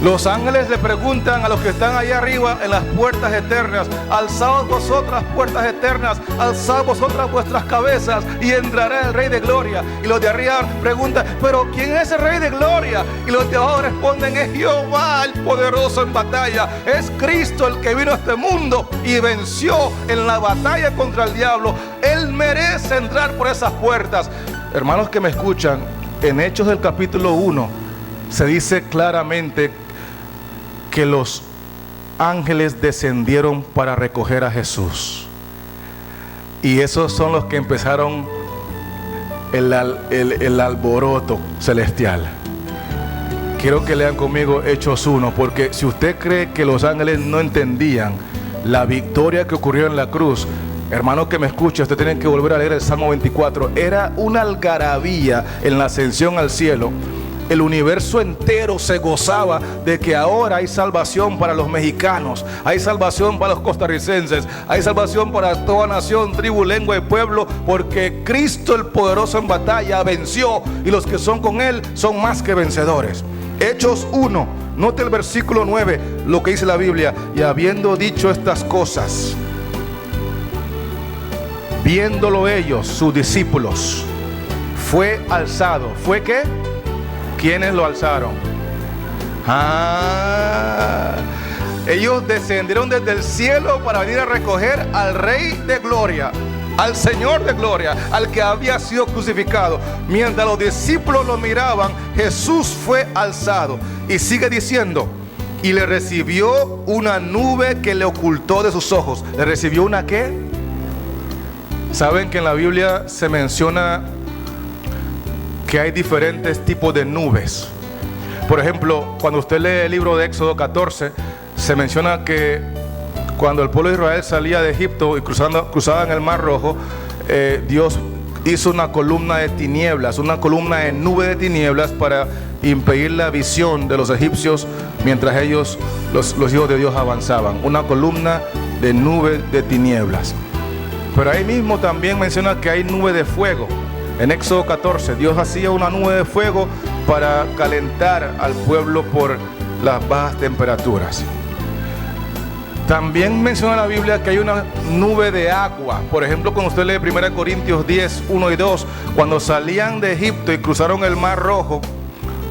los ángeles le preguntan a los que están allá arriba en las puertas eternas: alzaos vosotras puertas eternas, alzaos vosotras vuestras cabezas y entrará el Rey de gloria. Y los de arriba preguntan: pero ¿quién es el Rey de gloria? Y los de abajo responden: es Jehová el poderoso en batalla, es Cristo el que vino a este mundo y venció en la batalla contra el diablo. Él merece entrar por esas puertas. Hermanos que me escuchan, en Hechos del capítulo 1 se dice claramente que los ángeles descendieron para recoger a Jesús. Y esos son los que empezaron el alboroto celestial. Quiero que lean conmigo Hechos 1, porque si usted cree que los ángeles no entendían la victoria que ocurrió en la cruz, hermano que me escucha, usted tiene que volver a leer el Salmo 24. Era una algarabía en la ascensión al cielo. El universo entero se gozaba de que ahora hay salvación para los mexicanos, hay salvación para los costarricenses, hay salvación para toda nación, tribu, lengua y pueblo, porque Cristo el poderoso en batalla venció, y los que son con Él son más que vencedores. Hechos 1, note el versículo 9, lo que dice la Biblia: y habiendo dicho estas cosas, viéndolo ellos, sus discípulos, fue alzado. ¿Fue qué? ¿Quiénes lo alzaron? Ellos descendieron desde el cielo para venir a recoger al Rey de gloria, al Señor de gloria, al que había sido crucificado. Mientras los discípulos lo miraban, Jesús fue alzado. Y sigue diciendo: y le recibió una nube que le ocultó de sus ojos. ¿Le recibió una qué? ¿Saben que en la Biblia se menciona que hay diferentes tipos de nubes? Por ejemplo, cuando usted lee el libro de Éxodo 14, se menciona que cuando el pueblo de Israel salía de Egipto y cruzaban el Mar Rojo, Dios hizo una columna de tinieblas, una columna de nube de tinieblas, para impedir la visión de los egipcios mientras ellos, los hijos de Dios, avanzaban. Una columna de nube de tinieblas. Pero ahí mismo también menciona que hay nube de fuego. En Éxodo 14, Dios hacía una nube de fuego para calentar al pueblo por las bajas temperaturas. También menciona la Biblia que hay una nube de agua. Por ejemplo, cuando usted lee 1 Corintios 10, 1 y 2, cuando salían de Egipto y cruzaron el Mar Rojo,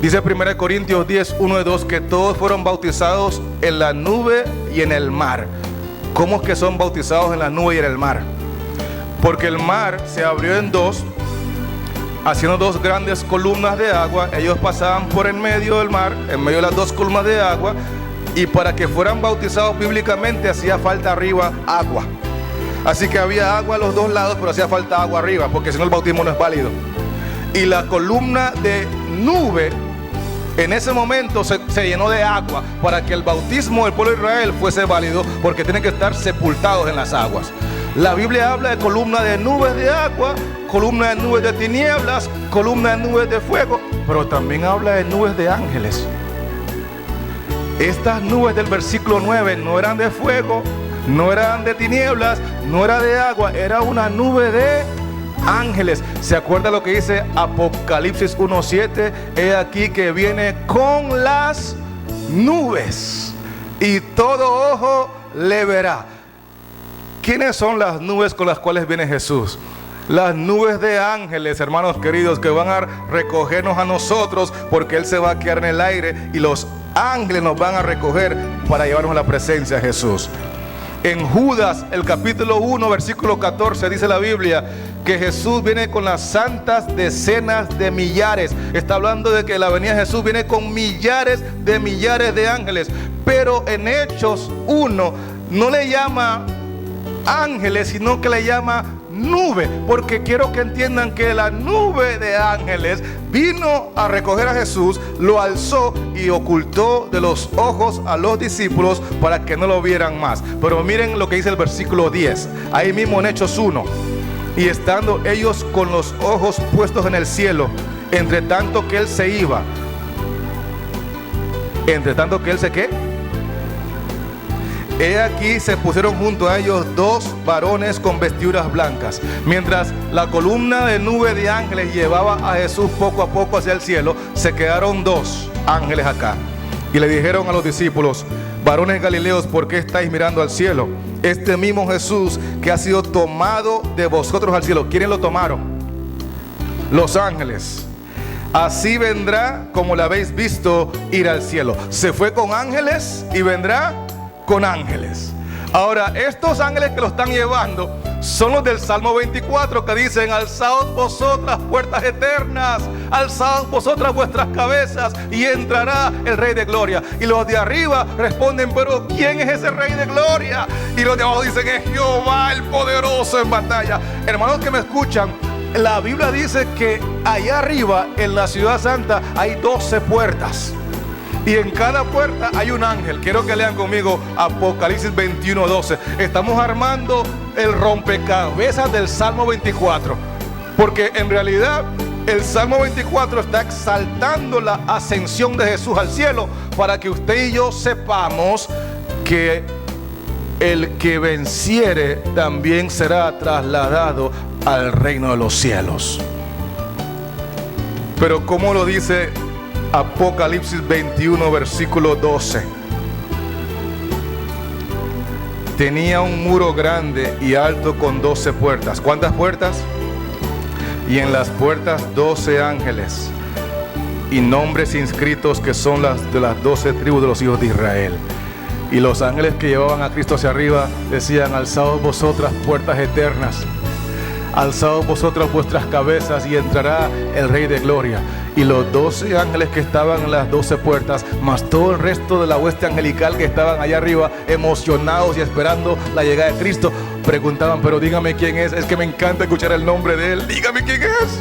dice 1 Corintios 10, 1 y 2, que todos fueron bautizados en la nube y en el mar. ¿Cómo es que son bautizados en la nube y en el mar? Porque el mar se abrió en dos, haciendo dos grandes columnas de agua. Ellos pasaban por en medio del mar, en medio de las dos columnas de agua, y para que fueran bautizados bíblicamente hacía falta arriba agua. Así que había agua a los dos lados, pero hacía falta agua arriba, porque si no el bautismo no es válido. Y la columna de nube en ese momento se llenó de agua para que el bautismo del pueblo de Israel fuese válido, porque tienen que estar sepultados en las aguas. La Biblia habla de columna de nubes de agua, columna de nubes de tinieblas, columna de nubes de fuego, pero también habla de nubes de ángeles. Estas nubes del versículo 9 no eran de fuego, no eran de tinieblas, no era de agua, era una nube de ángeles. ¿Se acuerda lo que dice Apocalipsis 1:7? He aquí que viene con las nubes y todo ojo le verá. ¿Quiénes son las nubes con las cuales viene Jesús? Las nubes de ángeles, hermanos queridos, que van a recogernos a nosotros, porque Él se va a quedar en el aire y los ángeles nos van a recoger para llevarnos a la presencia de Jesús. En Judas, el capítulo 1, versículo 14, dice la Biblia que Jesús viene con las santas decenas de millares. Está hablando de que la venida de Jesús viene con millares de ángeles. Pero en Hechos 1 no le llama ángeles, sino que le llama nube, porque quiero que entiendan que la nube de ángeles vino a recoger a Jesús, lo alzó y ocultó de los ojos a los discípulos para que no lo vieran más. Pero miren lo que dice el versículo 10, ahí mismo en Hechos 1. Y estando ellos con los ojos puestos en el cielo, entre tanto que Él se iba, entre tanto que Él se ¿qué? He aquí se pusieron junto a ellos dos varones con vestiduras blancas. Mientras la columna de nube de ángeles llevaba a Jesús poco a poco hacia el cielo, se quedaron dos ángeles acá. Y le dijeron a los discípulos: varones galileos, ¿por qué estáis mirando al cielo? Este mismo Jesús que ha sido tomado de vosotros al cielo. ¿Quiénes lo tomaron? Los ángeles. Así vendrá como la habéis visto ir al cielo. Se fue con ángeles y vendrá con ángeles. Ahora, estos ángeles que lo están llevando son los del Salmo 24, que dicen: alzaos vosotras puertas eternas, alzaos vosotras vuestras cabezas y entrará el Rey de Gloria. Y los de arriba responden: pero ¿quién es ese Rey de Gloria? Y los de abajo dicen: es Jehová el poderoso en batalla. Hermanos que me escuchan, la Biblia dice que allá arriba en la ciudad santa hay 12 puertas. Y en cada puerta hay un ángel. Quiero que lean conmigo Apocalipsis 21:12. Estamos armando el rompecabezas del Salmo 24. Porque en realidad el Salmo 24 está exaltando la ascensión de Jesús al cielo, para que usted y yo sepamos que el que venciere también será trasladado al reino de los cielos. Pero ¿cómo lo dice Apocalipsis 21, versículo 12? Tenía un muro grande y alto con 12 puertas. ¿Cuántas puertas? Y en las puertas 12 ángeles y nombres inscritos, que son las de las 12 tribus de los hijos de Israel. Y los ángeles que llevaban a Cristo hacia arriba decían: alzaos vosotras puertas eternas, alzaos vosotras vuestras cabezas y entrará el Rey de Gloria. Y los 12 ángeles que estaban en las 12 puertas, más todo el resto de la hueste angelical que estaban allá arriba, emocionados y esperando la llegada de Cristo, preguntaban: pero dígame quién es que me encanta escuchar el nombre de Él. Dígame quién es,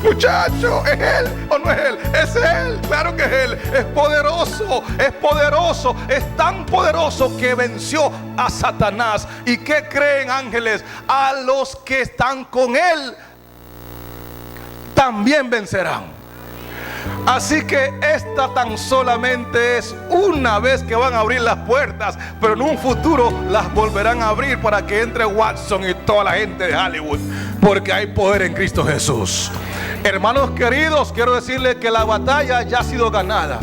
muchacho. ¿Es Él o no es Él? Es Él, claro que es Él. Es poderoso, es tan poderoso que venció a Satanás. ¿Y qué creen, ángeles? A los que están con Él también vencerán. Así que esta tan solamente es una vez que van a abrir las puertas, pero en un futuro las volverán a abrir para que entre Watson y toda la gente de Hollywood, porque hay poder en Cristo Jesús. Hermanos queridos, quiero decirles que la batalla ya ha sido ganada.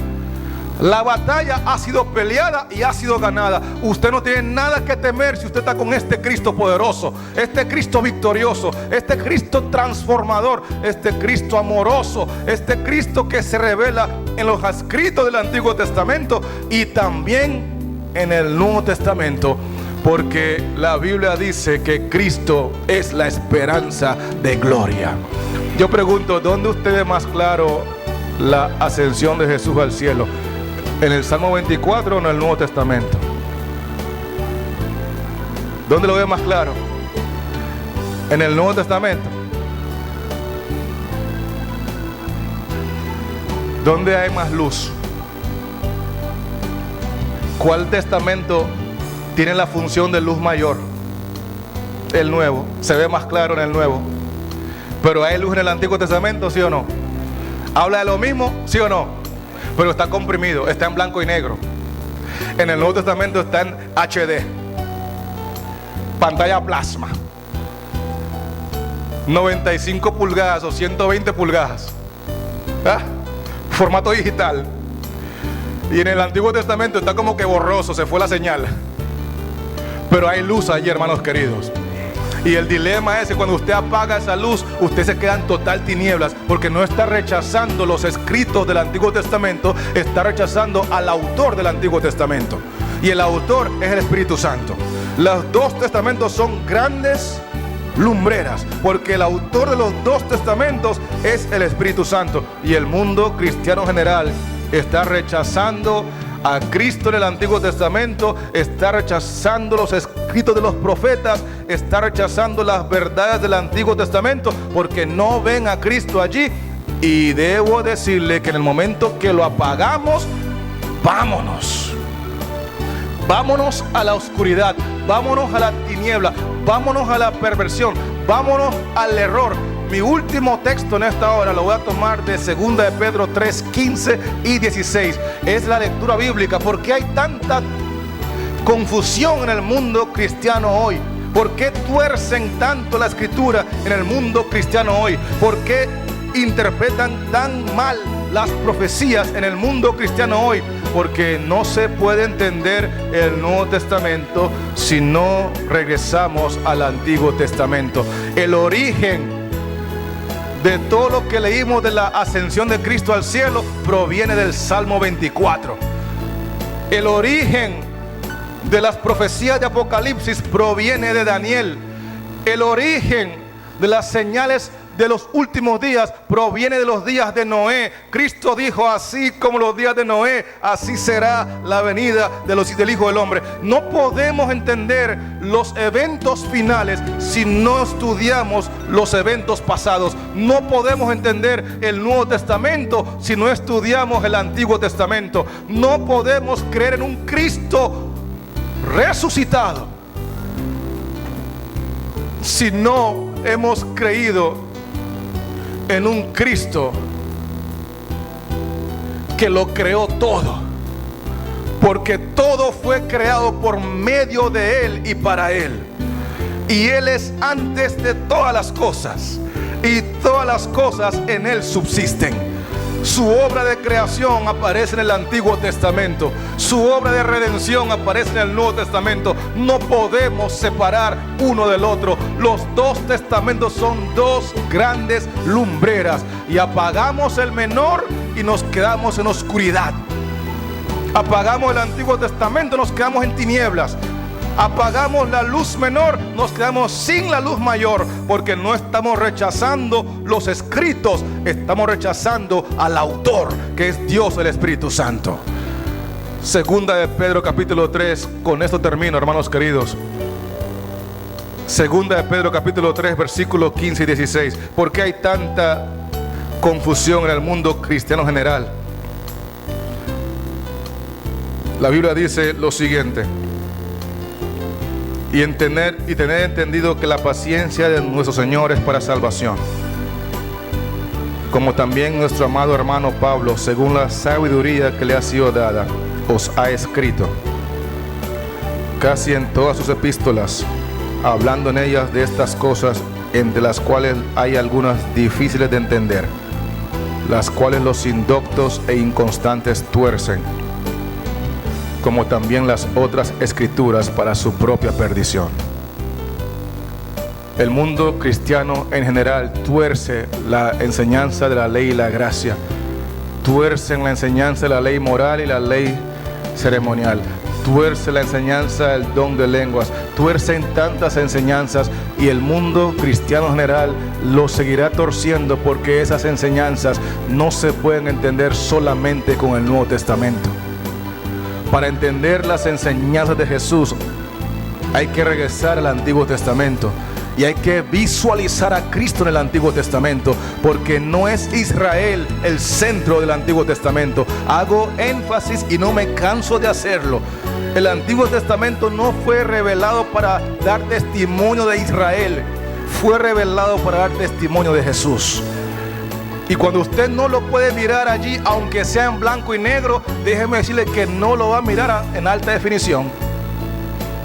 La batalla ha sido peleada y ha sido ganada. Usted no tiene nada que temer si usted está con este Cristo poderoso, este Cristo victorioso, este Cristo transformador, este Cristo amoroso, este Cristo que se revela en los escritos del Antiguo Testamento y también en el Nuevo Testamento, porque la Biblia dice que Cristo es la esperanza de gloria. Yo pregunto, ¿dónde usted ve más claro la ascensión de Jesús al cielo? ¿En el Salmo 24 o en el Nuevo Testamento? ¿Dónde lo ve más claro? En el Nuevo Testamento. ¿Dónde hay más luz? ¿Cuál testamento tiene la función de luz mayor? El Nuevo. Se ve más claro en el Nuevo. Pero ¿hay luz en el Antiguo Testamento, sí o no? ¿Habla de lo mismo, sí o no? Pero está comprimido, está en blanco y negro. En el Nuevo Testamento está en HD, pantalla plasma, 95 pulgadas o 120 pulgadas, formato digital. Y en el Antiguo Testamento está como que borroso, se fue la señal. Pero hay luz allí, hermanos queridos. Y el dilema es que cuando usted apaga esa luz, usted se queda en total tinieblas, porque no está rechazando los escritos del Antiguo Testamento, está rechazando al autor del Antiguo Testamento. Y el autor es el Espíritu Santo. Los dos testamentos son grandes lumbreras, porque el autor de los dos testamentos es el Espíritu Santo. Y el mundo cristiano general está rechazando a Cristo en el Antiguo Testamento, está rechazando los escritos de los profetas, está rechazando las verdades del Antiguo Testamento, porque no ven a Cristo allí. Y debo decirle que en el momento que lo apagamos, vámonos a la oscuridad, vámonos a la tiniebla, vámonos a la perversión, vámonos al error. Mi último texto en esta hora lo voy a tomar de 2 de Pedro 3, 15 y 16. Es la lectura bíblica. ¿Por qué hay tanta confusión en el mundo cristiano hoy? ¿Por qué tuercen tanto la escritura en el mundo cristiano hoy? ¿Por qué interpretan tan mal las profecías en el mundo cristiano hoy? Porque no se puede entender el Nuevo Testamento si no regresamos al Antiguo Testamento. El origen de todo lo que leímos de la ascensión de Cristo al cielo proviene del Salmo 24. El origen de las profecías de Apocalipsis proviene de Daniel. El origen de las señales de los últimos días proviene de los días de Noé. Cristo dijo: así como los días de Noé, así será la venida del Hijo del Hombre. No podemos entender los eventos finales si no estudiamos los eventos pasados. No podemos entender el Nuevo Testamento si no estudiamos el Antiguo Testamento. No podemos creer en un Cristo resucitado si no hemos creído en un Cristo que lo creó todo, porque todo fue creado por medio de Él y para Él, y Él es antes de todas las cosas, y todas las cosas en Él subsisten. Su obra de creación aparece en el Antiguo Testamento, su obra de redención aparece en el Nuevo Testamento. No podemos separar uno del otro. Los dos testamentos son dos grandes lumbreras, y apagamos el menor y nos quedamos en oscuridad. Apagamos el Antiguo Testamento, nos quedamos en tinieblas. Apagamos la luz menor, nos quedamos sin la luz mayor, porque no estamos rechazando los escritos, estamos rechazando al autor, que es Dios, el Espíritu Santo. Segunda de Pedro capítulo 3, con esto termino, hermanos queridos. Segunda de Pedro capítulo 3, versículos 15 y 16. ¿Por qué hay tanta confusión en el mundo cristiano general? La Biblia dice lo siguiente: y tener entendido que la paciencia de nuestro Señor es para salvación. como también nuestro amado hermano Pablo, según la sabiduría que le ha sido dada, os ha escrito, casi en todas sus epístolas, hablando en ellas de estas cosas, entre las cuales hay algunas difíciles de entender, las cuales los indoctos e inconstantes tuercen, como también las otras escrituras para su propia perdición. El mundo cristiano en general tuerce la enseñanza de la ley y la gracia, tuercen la enseñanza de la ley moral y la ley ceremonial, tuerce la enseñanza del don de lenguas, tuercen tantas enseñanzas, y el mundo cristiano en general lo seguirá torciendo, porque esas enseñanzas no se pueden entender solamente con el Nuevo Testamento. Para entender las enseñanzas de Jesús hay que regresar al Antiguo Testamento. Y hay que visualizar a Cristo en el Antiguo Testamento, porque no es Israel el centro del Antiguo Testamento. Hago énfasis y no me canso de hacerlo. El Antiguo Testamento no fue revelado para dar testimonio de Israel, fue revelado para dar testimonio de Jesús. Y cuando usted no lo puede mirar allí, aunque sea en blanco y negro, déjeme decirle que no lo va a mirar en alta definición.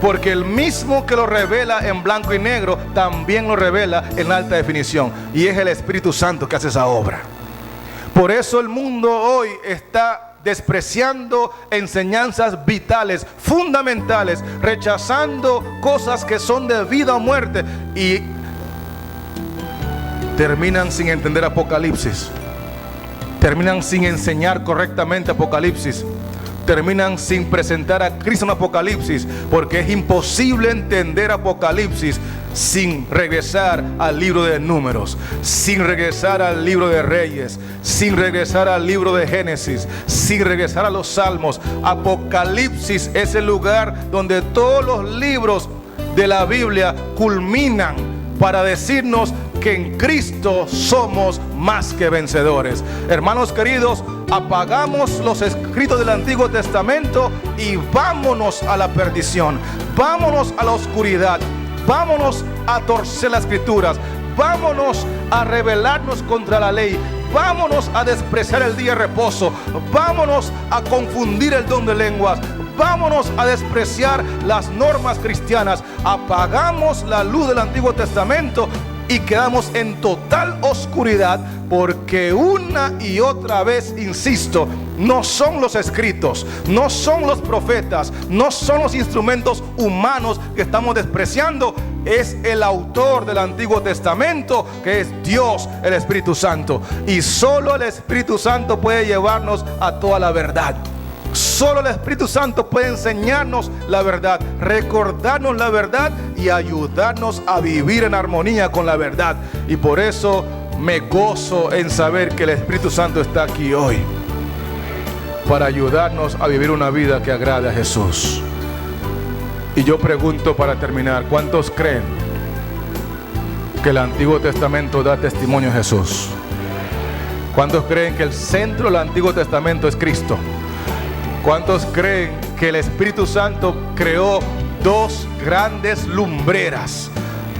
Porque el mismo que lo revela en blanco y negro, también lo revela en alta definición. Y es el Espíritu Santo que hace esa obra. Por eso el mundo hoy está despreciando enseñanzas vitales, fundamentales, rechazando cosas que son de vida o muerte, y terminan sin entender Apocalipsis, terminan sin enseñar correctamente Apocalipsis, terminan sin presentar a Cristo en Apocalipsis, porque es imposible entender Apocalipsis sin regresar al libro de Números, sin regresar al libro de Reyes, sin regresar al libro de Génesis, sin regresar a los Salmos. Apocalipsis es el lugar donde todos los libros de la Biblia culminan para decirnos que en Cristo somos más que vencedores. Hermanos queridos, apagamos los escritos del Antiguo Testamento y vámonos a la perdición, vámonos a la oscuridad, vámonos a torcer las escrituras, vámonos a rebelarnos contra la ley, vámonos a despreciar el día de reposo, vámonos a confundir el don de lenguas, vámonos a despreciar las normas cristianas. Apagamos la luz del Antiguo Testamento y quedamos en total oscuridad, porque una y otra vez, insisto, no son los escritos, no son los profetas, no son los instrumentos humanos que estamos despreciando, es el autor del Antiguo Testamento, que es Dios, el Espíritu Santo. Y solo el Espíritu Santo puede llevarnos a toda la verdad. Solo el Espíritu Santo puede enseñarnos la verdad, recordarnos la verdad y ayudarnos a vivir en armonía con la verdad. Y por eso me gozo en saber que el Espíritu Santo está aquí hoy para ayudarnos a vivir una vida que agrade a Jesús. Y yo pregunto para terminar, ¿cuántos creen que el Antiguo Testamento da testimonio a Jesús? ¿Cuántos creen que el centro del Antiguo Testamento es Cristo? ¿Cuántos creen que el Espíritu Santo creó dos grandes lumbreras?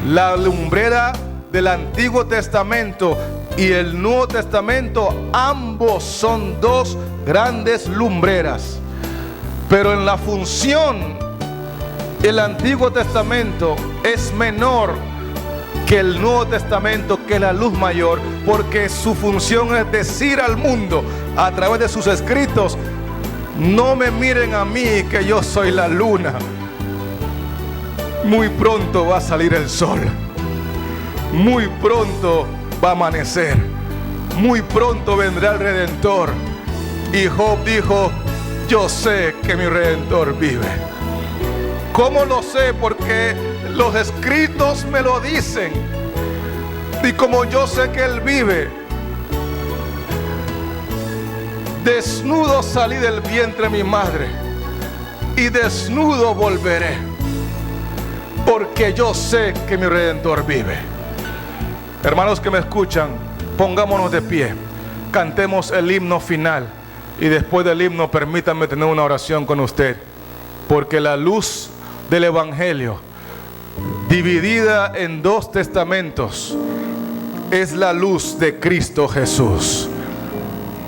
La lumbrera del Antiguo Testamento y el Nuevo Testamento, ambos son dos grandes lumbreras. Pero en la función, el Antiguo Testamento es menor que el Nuevo Testamento, que es la luz mayor, porque su función es decir al mundo a través de sus escritos: no me miren a mí, que yo soy la luna. Muy pronto va a salir el sol. Muy pronto va a amanecer. Muy pronto vendrá el Redentor. Y Job dijo: yo sé que mi Redentor vive. ¿Cómo lo sé? Porque los escritos me lo dicen. Y como yo sé que Él vive, desnudo salí del vientre de mi madre y desnudo volveré, porque yo sé que mi Redentor vive. Hermanos que me escuchan, pongámonos de pie, cantemos el himno final, y después del himno permítanme tener una oración con usted, porque la luz del Evangelio, dividida en dos testamentos, es la luz de Cristo Jesús.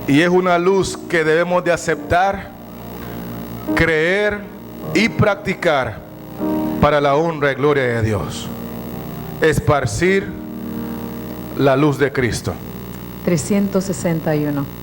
Y es una luz que debemos de aceptar, creer y practicar para la honra y gloria de Dios. Esparcir la luz de Cristo. 361.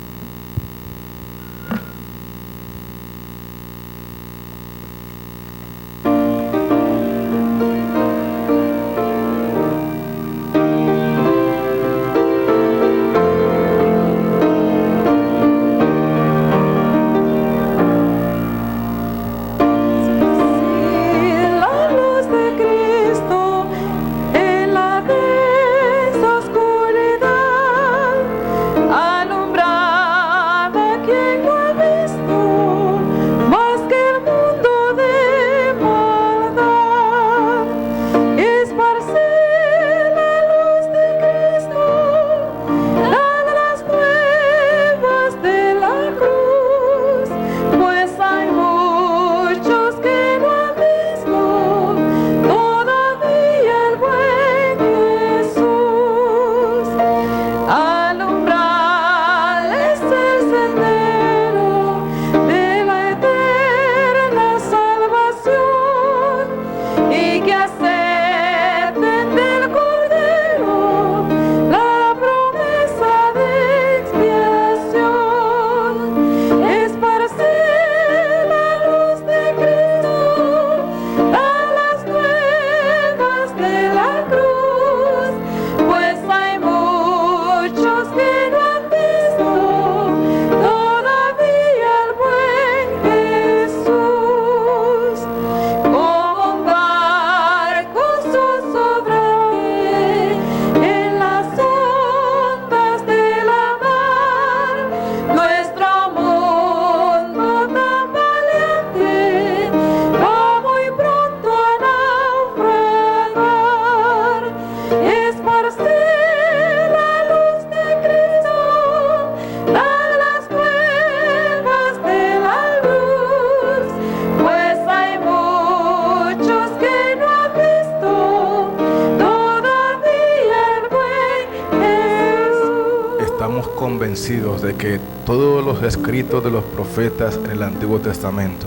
Convencidos de que todos los escritos de los profetas en el Antiguo Testamento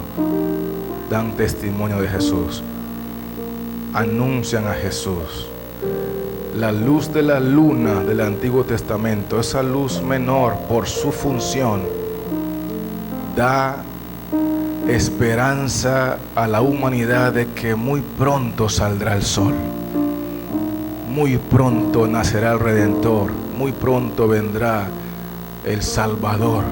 dan testimonio de Jesús, anuncian a Jesús. La luz de la luna del Antiguo Testamento, esa luz menor por su función, da esperanza a la humanidad de que muy pronto saldrá el sol, muy pronto nacerá el Redentor, muy pronto vendrá el Salvador.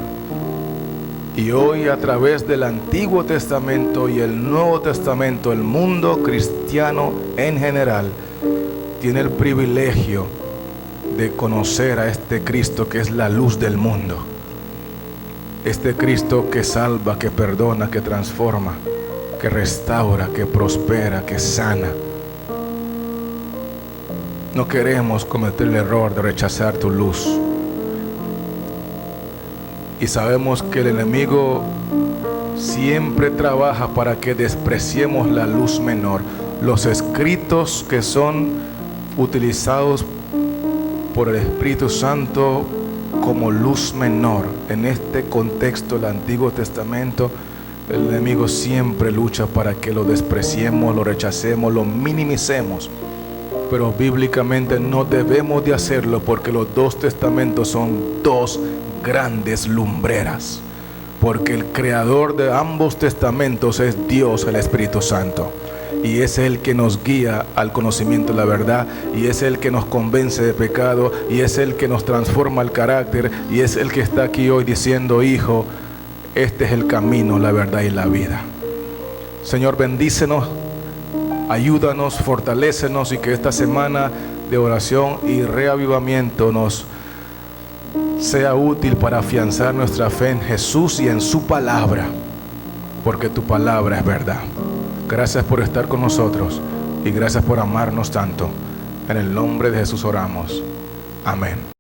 Y hoy, a través del Antiguo Testamento y el Nuevo Testamento, el mundo cristiano en general tiene el privilegio de conocer a este Cristo que es la luz del mundo. Este Cristo que salva, que perdona, que transforma, que restaura, que prospera, que sana. No queremos cometer el error de rechazar tu luz. Y sabemos que el enemigo siempre trabaja para que despreciemos la luz menor. Los escritos que son utilizados por el Espíritu Santo como luz menor, en este contexto del Antiguo Testamento, el enemigo siempre lucha para que lo despreciemos, lo rechacemos, lo minimicemos. Pero bíblicamente no debemos de hacerlo, porque los dos testamentos son dos grandes lumbreras, porque el creador de ambos testamentos es Dios, el Espíritu Santo, y es el que nos guía al conocimiento de la verdad, y es el que nos convence de pecado, y es el que nos transforma el carácter, y es el que está aquí hoy diciendo: hijo, este es el camino, la verdad y la vida. Señor, bendícenos, ayúdanos, fortalécenos, y que esta semana de oración y reavivamiento nos sea útil para afianzar nuestra fe en Jesús y en su palabra, porque tu palabra es verdad. Gracias por estar con nosotros y gracias por amarnos tanto. En el nombre de Jesús oramos. Amén.